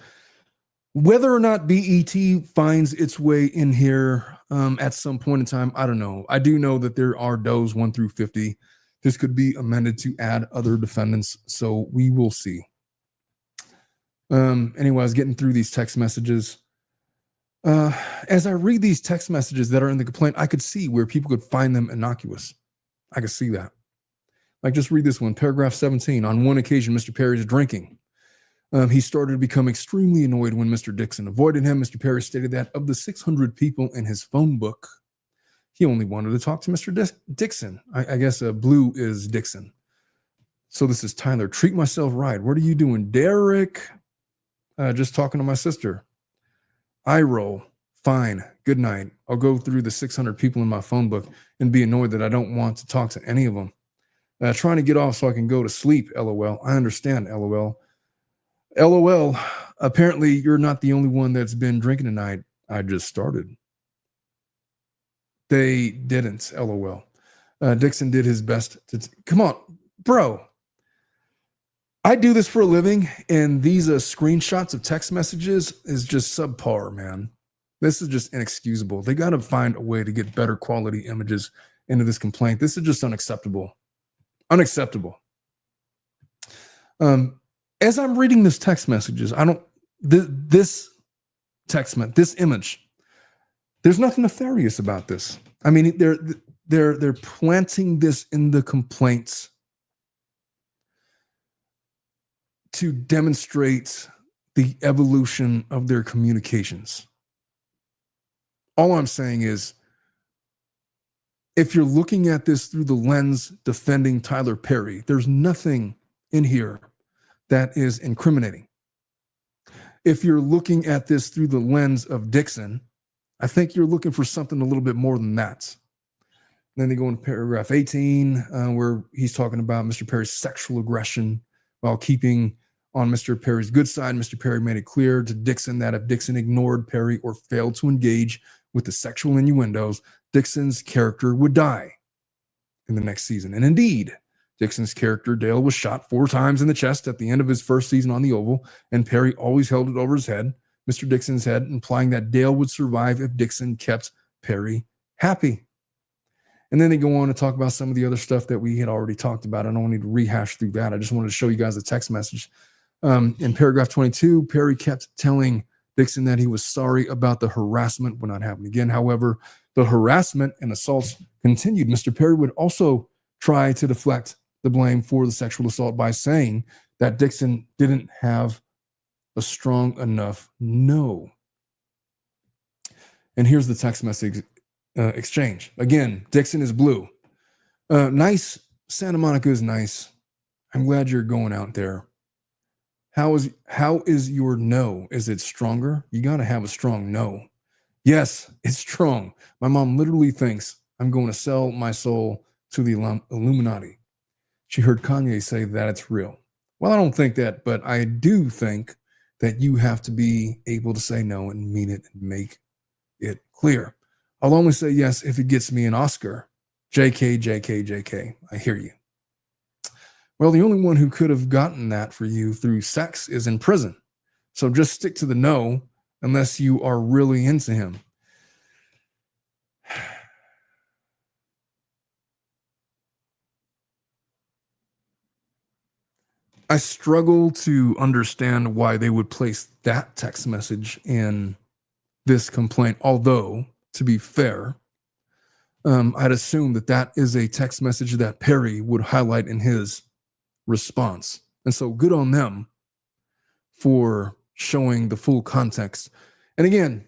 Whether or not BET finds its way in here at some point in time, I don't know. I do know that there are does 1 through 50. This could be amended to add other defendants, so we will see. Anyway, I was getting through these text messages. As I read these text messages that are in the complaint, I could see where people could find them innocuous. I could see that. Like, just read this one, paragraph 17. On one occasion, Mr. Perry's drinking. He started to become extremely annoyed when Mr. Dixon avoided him. Mr. Perry stated that of the 600 people in his phone book, he only wanted to talk to Mr. Dixon. I guess blue is Dixon. So this is Tyler. Treat myself right. What are you doing, Derek? Just talking to my sister. I roll. Fine. Good night. I'll go through the 600 people in my phone book and be annoyed that I don't want to talk to any of them. Trying to get off so I can go to sleep. LOL. I understand. LOL. LOL. Apparently, you're not the only one that's been drinking tonight. I just started. They didn't. LOL. Dixon did his best to. Come on, bro. I do this for a living, and these screenshots of text messages is just subpar, man. This is just inexcusable. They got to find a way to get better quality images into this complaint. This is just unacceptable. Unacceptable. As I'm reading this text messages, this image, there's nothing nefarious about this. I mean, they're planting this in the complaints to demonstrate the evolution of their communications. All I'm saying is, if you're looking at this through the lens defending Tyler Perry, there's nothing in here that is incriminating. If you're looking at this through the lens of Dixon, I think you're looking for something a little bit more than that. Then they go into paragraph 18, where he's talking about Mr. Perry's sexual aggression while keeping on Mr. Perry's good side. Mr. Perry made it clear to Dixon that if Dixon ignored Perry or failed to engage with the sexual innuendos, Dixon's character would die in the next season. And indeed, Dixon's character, Dale, was shot 4 times in the chest at the end of his first season on the Oval, and Perry always held it over his head, Mr. Dixon's head, implying that Dale would survive if Dixon kept Perry happy. And then they go on to talk about some of the other stuff that we had already talked about. I don't need to rehash through that. I just wanted to show you guys the text message. In paragraph 22, Perry kept telling Dixon that he was sorry about the harassment would not happen again. However, the harassment and assaults continued. Mr. Perry would also try to deflect the blame for the sexual assault by saying that Dixon didn't have a strong enough no. And here's the text message exchange. Again, Dixon is blue. Nice. Santa Monica is nice. I'm glad you're going out there. How is your no? Is it stronger? You got to have a strong no. Yes, it's strong. My mom literally thinks I'm going to sell my soul to the Illuminati. She heard Kanye say that it's real. Well, I don't think that, but I do think that you have to be able to say no and mean it and make it clear. I'll only say yes if it gets me an Oscar. JK, JK, JK. I hear you. Well, the only one who could have gotten that for you through sex is in prison. So just stick to the no unless you are really into him. I struggle to understand why they would place that text message in this complaint. Although, to be fair, I'd assume that that is a text message that Perry would highlight in his response. And so good on them for showing the full context. And again,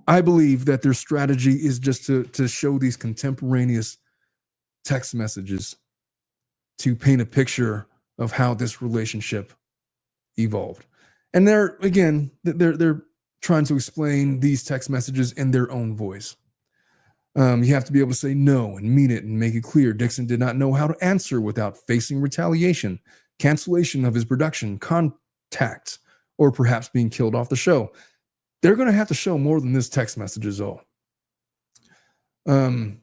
I believe that their strategy is just to show these contemporaneous text messages to paint a picture of how this relationship evolved. And they're trying to explain these text messages in their own voice. You have to be able to say no and mean it and make it clear. Dixon did not know how to answer without facing retaliation, cancellation of his production, contact, or perhaps being killed off the show. They're going to have to show more than this text message is all. And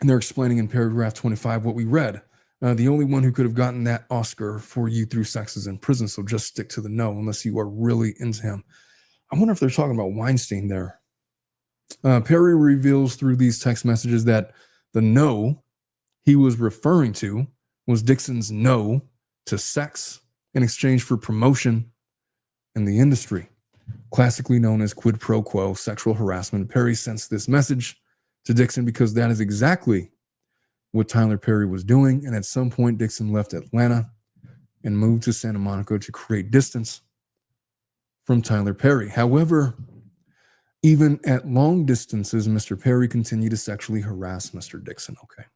they're explaining in paragraph 25 what we read. The only one who could have gotten that Oscar for You Through Sex is in prison, so just stick to the no unless you are really into him. I wonder if they're talking about Weinstein there. Perry reveals through these text messages that the no he was referring to was Dixon's no to sex in exchange for promotion in the industry, classically known as quid pro quo, sexual harassment. Perry sends this message to Dixon because that is exactly what Tyler Perry was doing. And at some point, Dixon left Atlanta and moved to Santa Monica to create distance from Tyler Perry. However, even at long distances, Mr. Perry continued to sexually harass Mr. Dixon. Okay.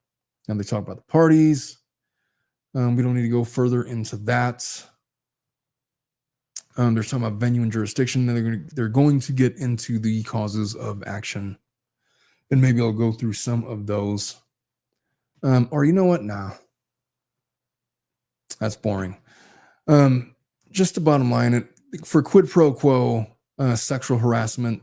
Now they talk about the parties. We don't need to go further into that. They're talking about venue and jurisdiction. They're going to get into the causes of action. And maybe I'll go through some of those. Or you know what? Nah. That's boring. Just the bottom line, for quid pro quo sexual harassment,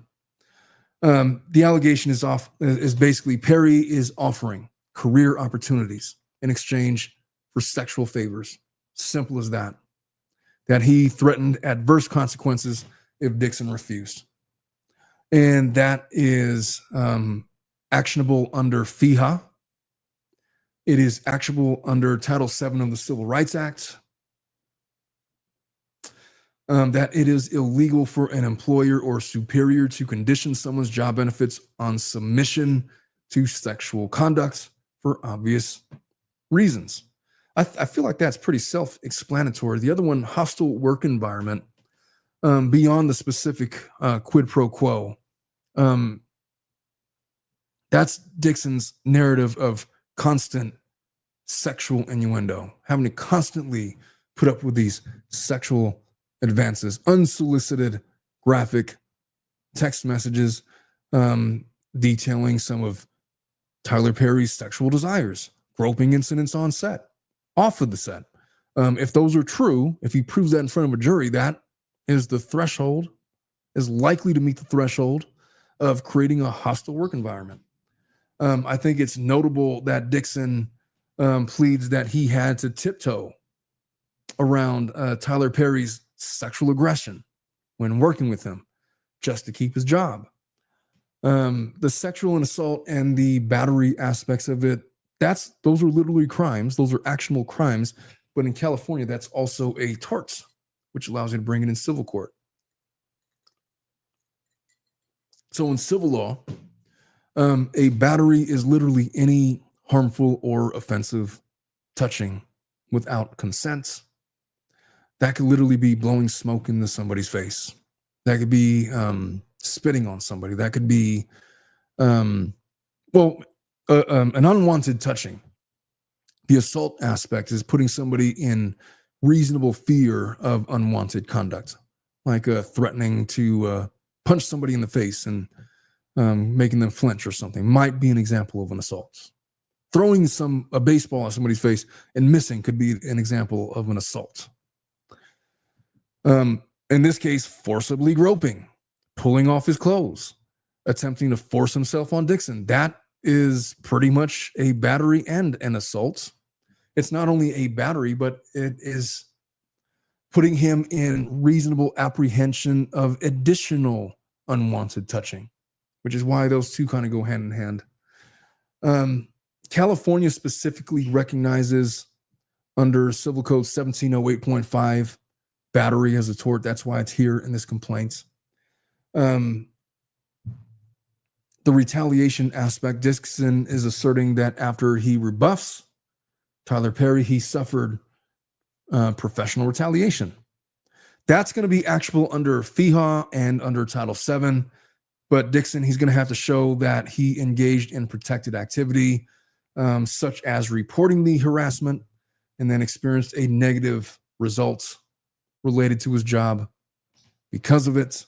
the allegation is basically Perry is offering career opportunities in exchange for sexual favors. Simple as that. That he threatened adverse consequences if Dixon refused. And that is actionable under FEHA. It is actionable under Title VII of the Civil Rights Act. That it is illegal for an employer or superior to condition someone's job benefits on submission to sexual conduct for obvious reasons. I feel like that's pretty self-explanatory. The other one, hostile work environment, beyond the specific quid pro quo. That's Dixon's narrative of constant sexual innuendo, having to constantly put up with these sexual advances, unsolicited graphic text messages detailing some of Tyler Perry's sexual desires, groping incidents on set, off of the set. If those are true, if he proves that in front of a jury, that is the threshold, is likely to meet the threshold of creating a hostile work environment. I think it's notable that Dixon pleads that he had to tiptoe around Tyler Perry's sexual aggression when working with him just to keep his job. The sexual and assault and the battery aspects of it, those are literally crimes. Those are actionable crimes. But in California, that's also a tort, which allows you to bring it in civil court. So in civil law, a battery is literally any harmful or offensive touching without consent. That could literally be blowing smoke into somebody's face. That could be spitting on somebody. That could be, an unwanted touching. The assault aspect is putting somebody in reasonable fear of unwanted conduct, like threatening to punch somebody in the face and making them flinch or something. Might be an example of an assault. Throwing a baseball at somebody's face and missing could be an example of an assault. In this case, forcibly groping, pulling off his clothes, attempting to force himself on Dixon. That is pretty much a battery and an assault. It's not only a battery, but it is putting him in reasonable apprehension of additional unwanted touching, which is why those two kind of go hand in hand. California specifically recognizes under Civil Code 1708.5, battery as a tort. That's why it's here in this complaint. The retaliation aspect, Dixon is asserting that after he rebuffs Tyler Perry, he suffered professional retaliation. That's going to be actionable under FEHA and under Title VII. But Dixon, he's going to have to show that he engaged in protected activity, such as reporting the harassment and then experienced a negative result related to his job because of it.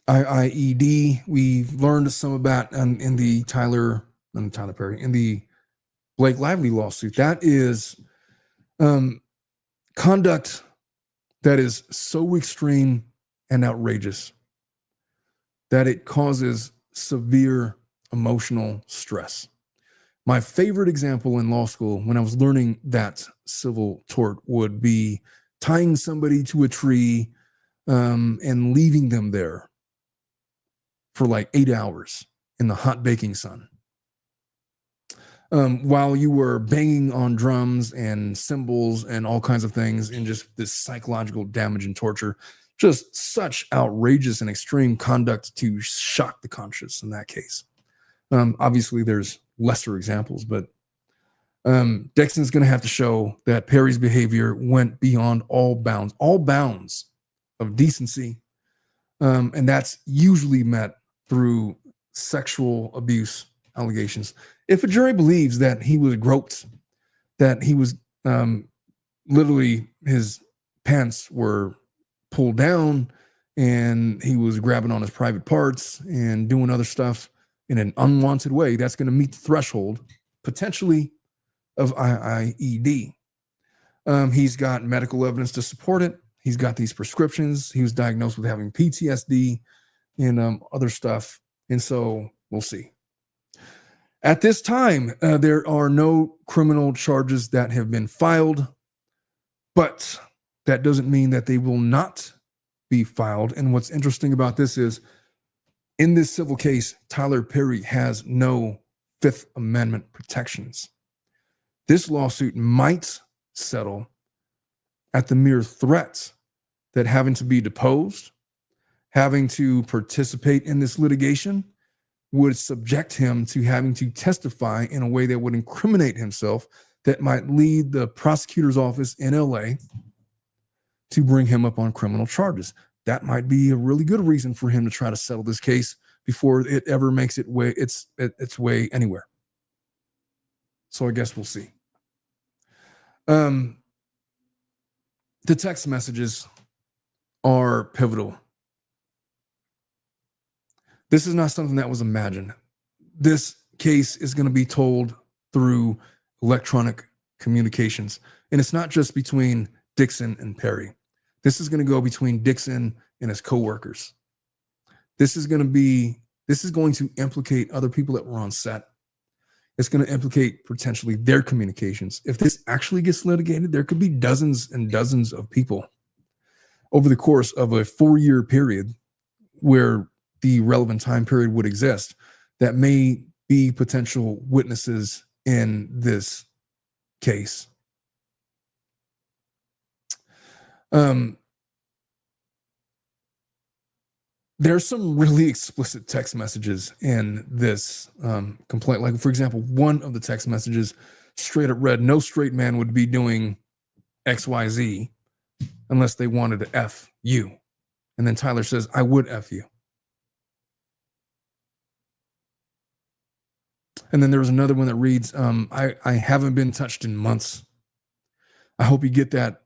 IIED, we've learned some about in the Blake Lively lawsuit. That is conduct that is so extreme and outrageous that it causes severe emotional stress. My favorite example in law school when I was learning that civil tort would be tying somebody to a tree and leaving them there for like 8 hours in the hot baking sun. While you were banging on drums and cymbals and all kinds of things, and just this psychological damage and torture, just such outrageous and extreme conduct to shock the conscience in that case. Obviously, there's lesser examples, but Dixon's going to have to show that Perry's behavior went beyond all bounds of decency, and that's usually met through sexual abuse allegations. If a jury believes that he was groped, that he was literally his pants were pulled down and he was grabbing on his private parts and doing other stuff in an unwanted way, that's going to meet the threshold potentially of IIED. He's got medical evidence to support it. He's got these prescriptions. He was diagnosed with having PTSD and other stuff. And so we'll see. At this time, there are no criminal charges that have been filed, but that doesn't mean that they will not be filed. And what's interesting about this is, in this civil case, Tyler Perry has no Fifth Amendment protections. This lawsuit might settle at the mere threat that having to be deposed, having to participate in this litigation, would subject him to having to testify in a way that would incriminate himself, that might lead the prosecutor's office in LA to bring him up on criminal charges. That might be a really good reason for him to try to settle this case before it ever makes its way anywhere. So I guess we'll see. The text messages are pivotal. This is not something that was imagined. This case is going to be told through electronic communications. And it's not just between Dixon and Perry. This is going to go between Dixon and his coworkers. This is going to implicate other people that were on set. It's going to implicate potentially their communications. If this actually gets litigated, there could be dozens and dozens of people over the course of a 4-year period where the relevant time period would exist that may be potential witnesses in this case. There's some really explicit text messages in this complaint. Like, for example, one of the text messages straight up read, "No straight man would be doing XYZ unless they wanted to F you." And then Tyler says, "I would F you." And then there was another one that reads, I haven't been touched in months. I hope you get that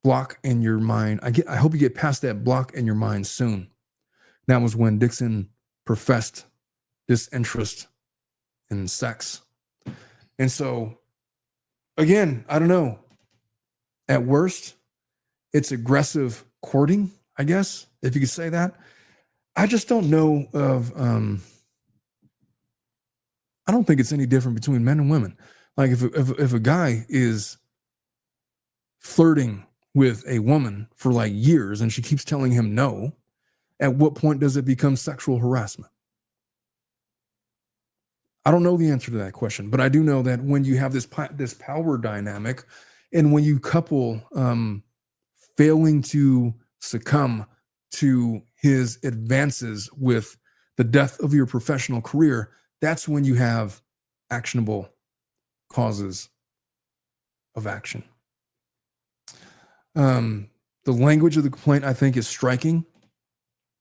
block in your mind. I hope you get past that block in your mind soon. That was when Dixon professed disinterest in sex. And so, again, I don't know. At worst, it's aggressive courting, I guess, if you could say that. I just don't know of... I don't think it's any different between men and women. Like if a guy is flirting with a woman for like years and she keeps telling him no, at what point does it become sexual harassment? I don't know the answer to that question, but I do know that when you have this power dynamic, and when you couple failing to succumb to his advances with the death of your professional career, that's when you have actionable causes of action. The language of the complaint, I think, is striking.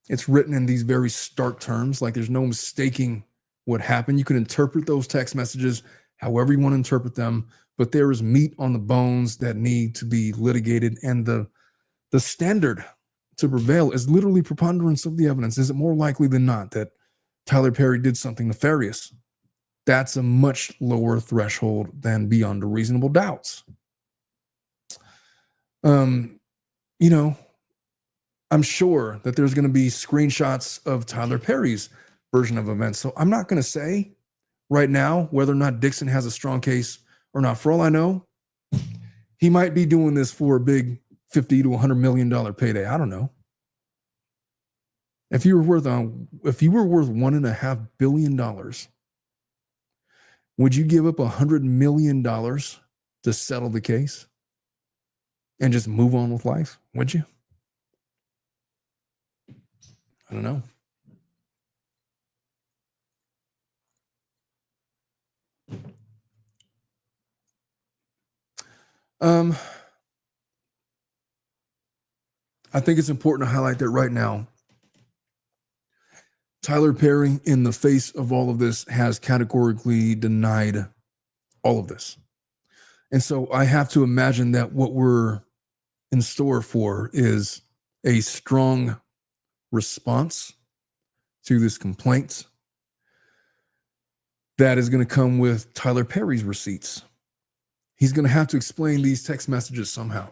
It's written in these very stark terms, like there's no mistaking what happened. You can interpret those text messages however you want to interpret them, but there is meat on the bones that need to be litigated. And the standard to prevail is literally preponderance of the evidence. Is it more likely than not that Tyler Perry did something nefarious? That's a much lower threshold than beyond a reasonable doubts. You know, I'm sure that there's going to be screenshots of Tyler Perry's version of events. So I'm not going to say right now whether or not Dixon has a strong case or not. For all I know, he might be doing this for a big $50 to $100 million payday. I don't know. If you were worth $1.5 billion, would you give up $100 million to settle the case and just move on with life? Would you? I don't know. I think it's important to highlight that right now, Tyler Perry, in the face of all of this, has categorically denied all of this. And so I have to imagine that what we're in store for is a strong response to this complaint that is going to come with Tyler Perry's receipts. He's going to have to explain these text messages somehow.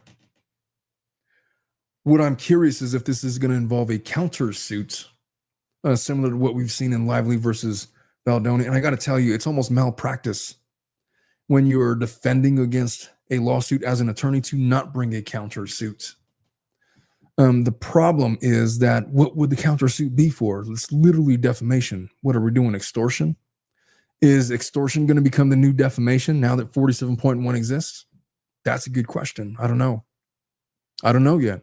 What I'm curious is if this is going to involve a countersuit, similar to what we've seen in Lively versus Baldoni. And I got to tell you, it's almost malpractice when you're defending against a lawsuit as an attorney to not bring a countersuit. The problem is that what would the countersuit be for? It's literally defamation. What are we doing? Extortion? Is extortion going to become the new defamation now that 47.1 exists? That's a good question. I don't know. I don't know yet.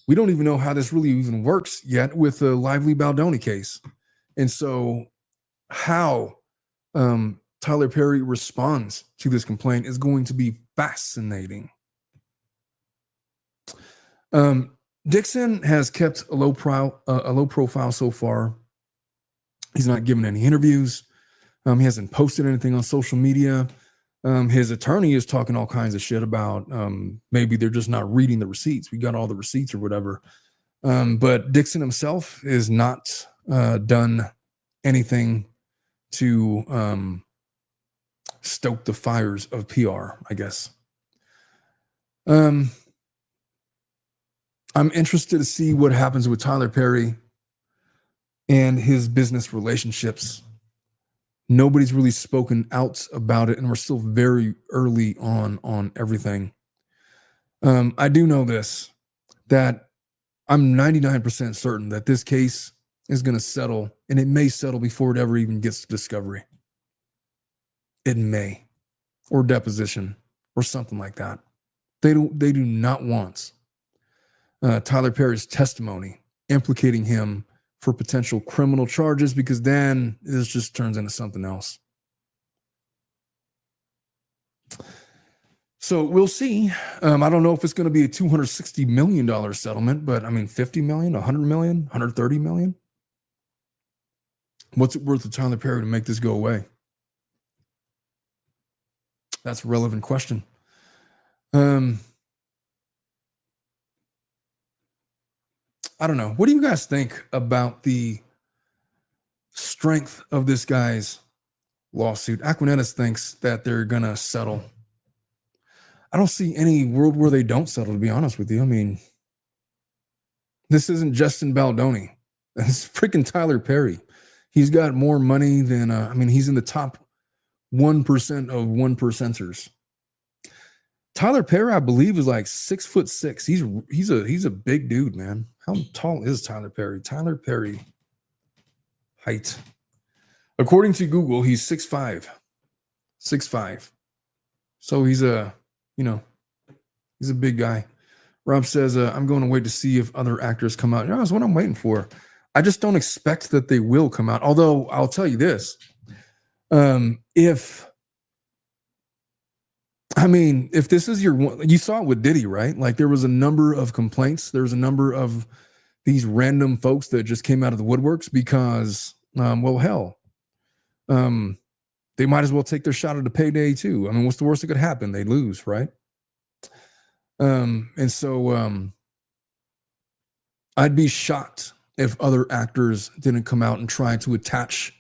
We don't even know how this really even works yet with the Lively Baldoni case. And so how Tyler Perry responds to this complaint is going to be fascinating. Dixon has kept a low profile so far. He's not given any interviews. He hasn't posted anything on social media. His attorney is talking all kinds of shit about maybe they're just not reading the receipts. We got all the receipts or whatever. But Dixon himself is not done anything to stoke the fires of PR, I guess. I'm interested to see what happens with Tyler Perry and his business relationships. Nobody's really spoken out about it, and we're still very early on everything. I do know this, that I'm 99% certain that this case is going to settle, and it may settle before it ever even gets to discovery. It may, or deposition, or something like that. They do not want Tyler Perry's testimony implicating him for potential criminal charges, because then this just turns into something else. So we'll see. I don't know if it's going to be a $260 million settlement, but I mean, 50 million, 100 million, 130 million. What's it worth to Tyler Perry to make this go away? That's a relevant question. I don't know. What do you guys think about the strength of this guy's lawsuit? Aquinetis thinks that they're going to settle. I don't see any world where they don't settle, to be honest with you. I mean, this isn't Justin Baldoni. It's freaking Tyler Perry. He's got more money than, he's in the top 1% of 1%ers. Tyler Perry, I believe, is like 6'6". He's a big dude, man. How tall is Tyler Perry? Tyler Perry height. According to Google, he's 6'5". 6'5". So he's a big guy. Rob says, I'm going to wait to see if other actors come out. That's what I'm waiting for. I just don't expect that they will come out. Although I'll tell you this. If this is you saw it with Diddy, right? Like there was a number of complaints. There was a number of these random folks that just came out of the woodworks because, they might as well take their shot at a payday too. I mean, what's the worst that could happen? They lose, right? And so I'd be shocked if other actors didn't come out and try to attach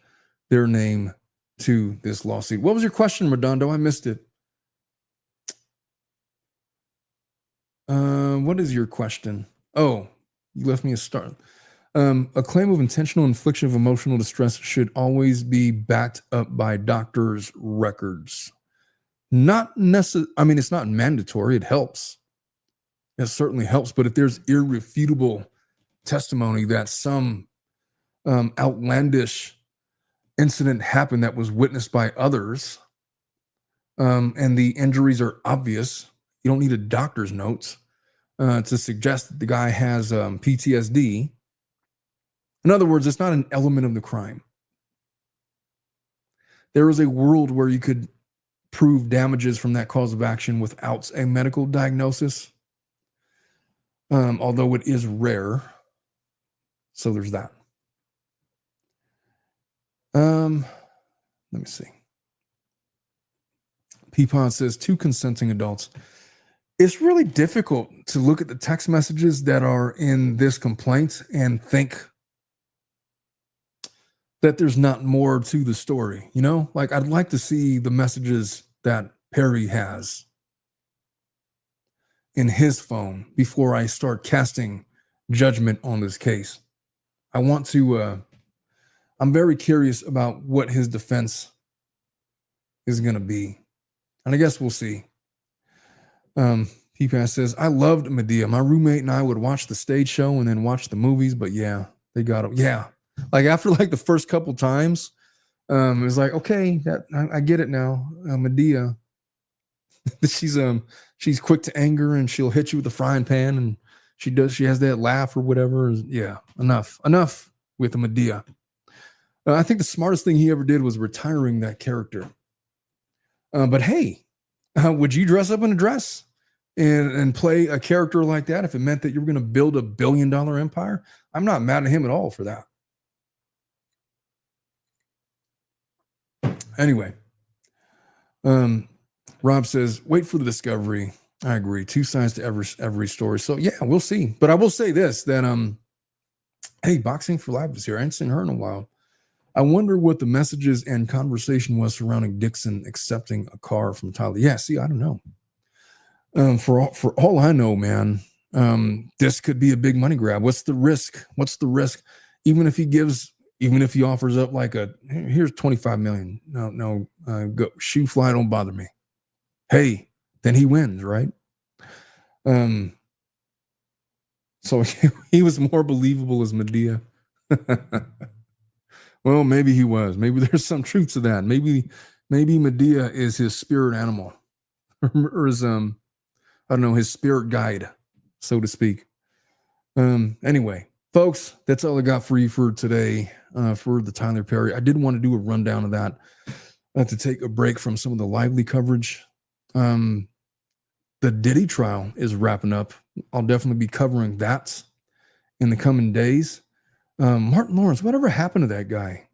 their name to this lawsuit. What was your question, Redondo? I missed it. What is your question? Oh, you left me a start. A claim of intentional infliction of emotional distress should always be backed up by doctors' records. Not necessarily. I mean, it's not mandatory. It helps. It certainly helps. But if there's irrefutable testimony that some outlandish incident happened that was witnessed by others, and the injuries are obvious, you don't need a doctor's notes to suggest that the guy has PTSD. In other words, it's not an element of the crime. There is a world where you could prove damages from that cause of action without a medical diagnosis, although it is rare. So there's that. Let me see. Peapod says, 2 consenting adults. It's really difficult to look at the text messages that are in this complaint and think that there's not more to the story. You know, like I'd like to see the messages that Perry has in his phone before I start casting judgment on this case. I want to, I'm very curious about what his defense is going to be. And I guess we'll see. P-Pass says, I loved Medea. My roommate and I would watch the stage show and then watch the movies, but yeah, they got it. Yeah. Like after like the first couple times, it was like, okay, I get it now. Medea. She's quick to anger and she'll hit you with a frying pan and she has that laugh or whatever. Yeah, enough with the Medea. I think the smartest thing he ever did was retiring that character. But hey, would you dress up in a dress and play a character like that if it meant that you were going to build $1 billion empire? I'm not mad at him at all for that. Anyway, Rob says, wait for the discovery. I agree. 2 sides to every story. So yeah, we'll see. But I will say this, that hey, Boxing for Life is here. I ain't seen her in a while. I wonder what the messages and conversation was surrounding Dixon accepting a car from Tyler. Yeah, see, I don't know. For all I know, man, this could be a big money grab. What's the risk? Even if he offers up like here's $25 million. No, go shoot, fly, don't bother me. Hey, then he wins, right? So he was more believable as Medea. Well, maybe he was. Maybe there's some truth to that. Maybe Medea is his spirit animal, or his I don't know, his spirit guide, so to speak. Anyway, folks, that's all I got for you for today. For the Tyler Perry, I did want to do a rundown of that to take a break from some of the lively coverage. The Diddy trial is wrapping up. I'll definitely be covering that in the coming days. Martin Lawrence, whatever happened to that guy?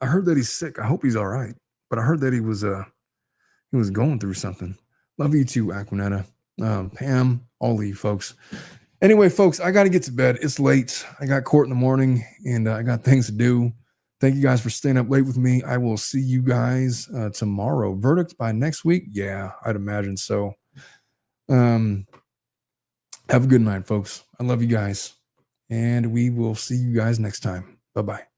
I heard that he's sick. I hope he's all right. But I heard that he was going through something. Love you too, Aquanetta. Pam, all of you folks. Anyway, folks, I got to get to bed. It's late. I got court in the morning, and I got things to do. Thank you guys for staying up late with me. I will see you guys tomorrow. Verdict by next week? Yeah, I'd imagine so. Have a good night, folks. I love you guys. And we will see you guys next time. Bye-bye.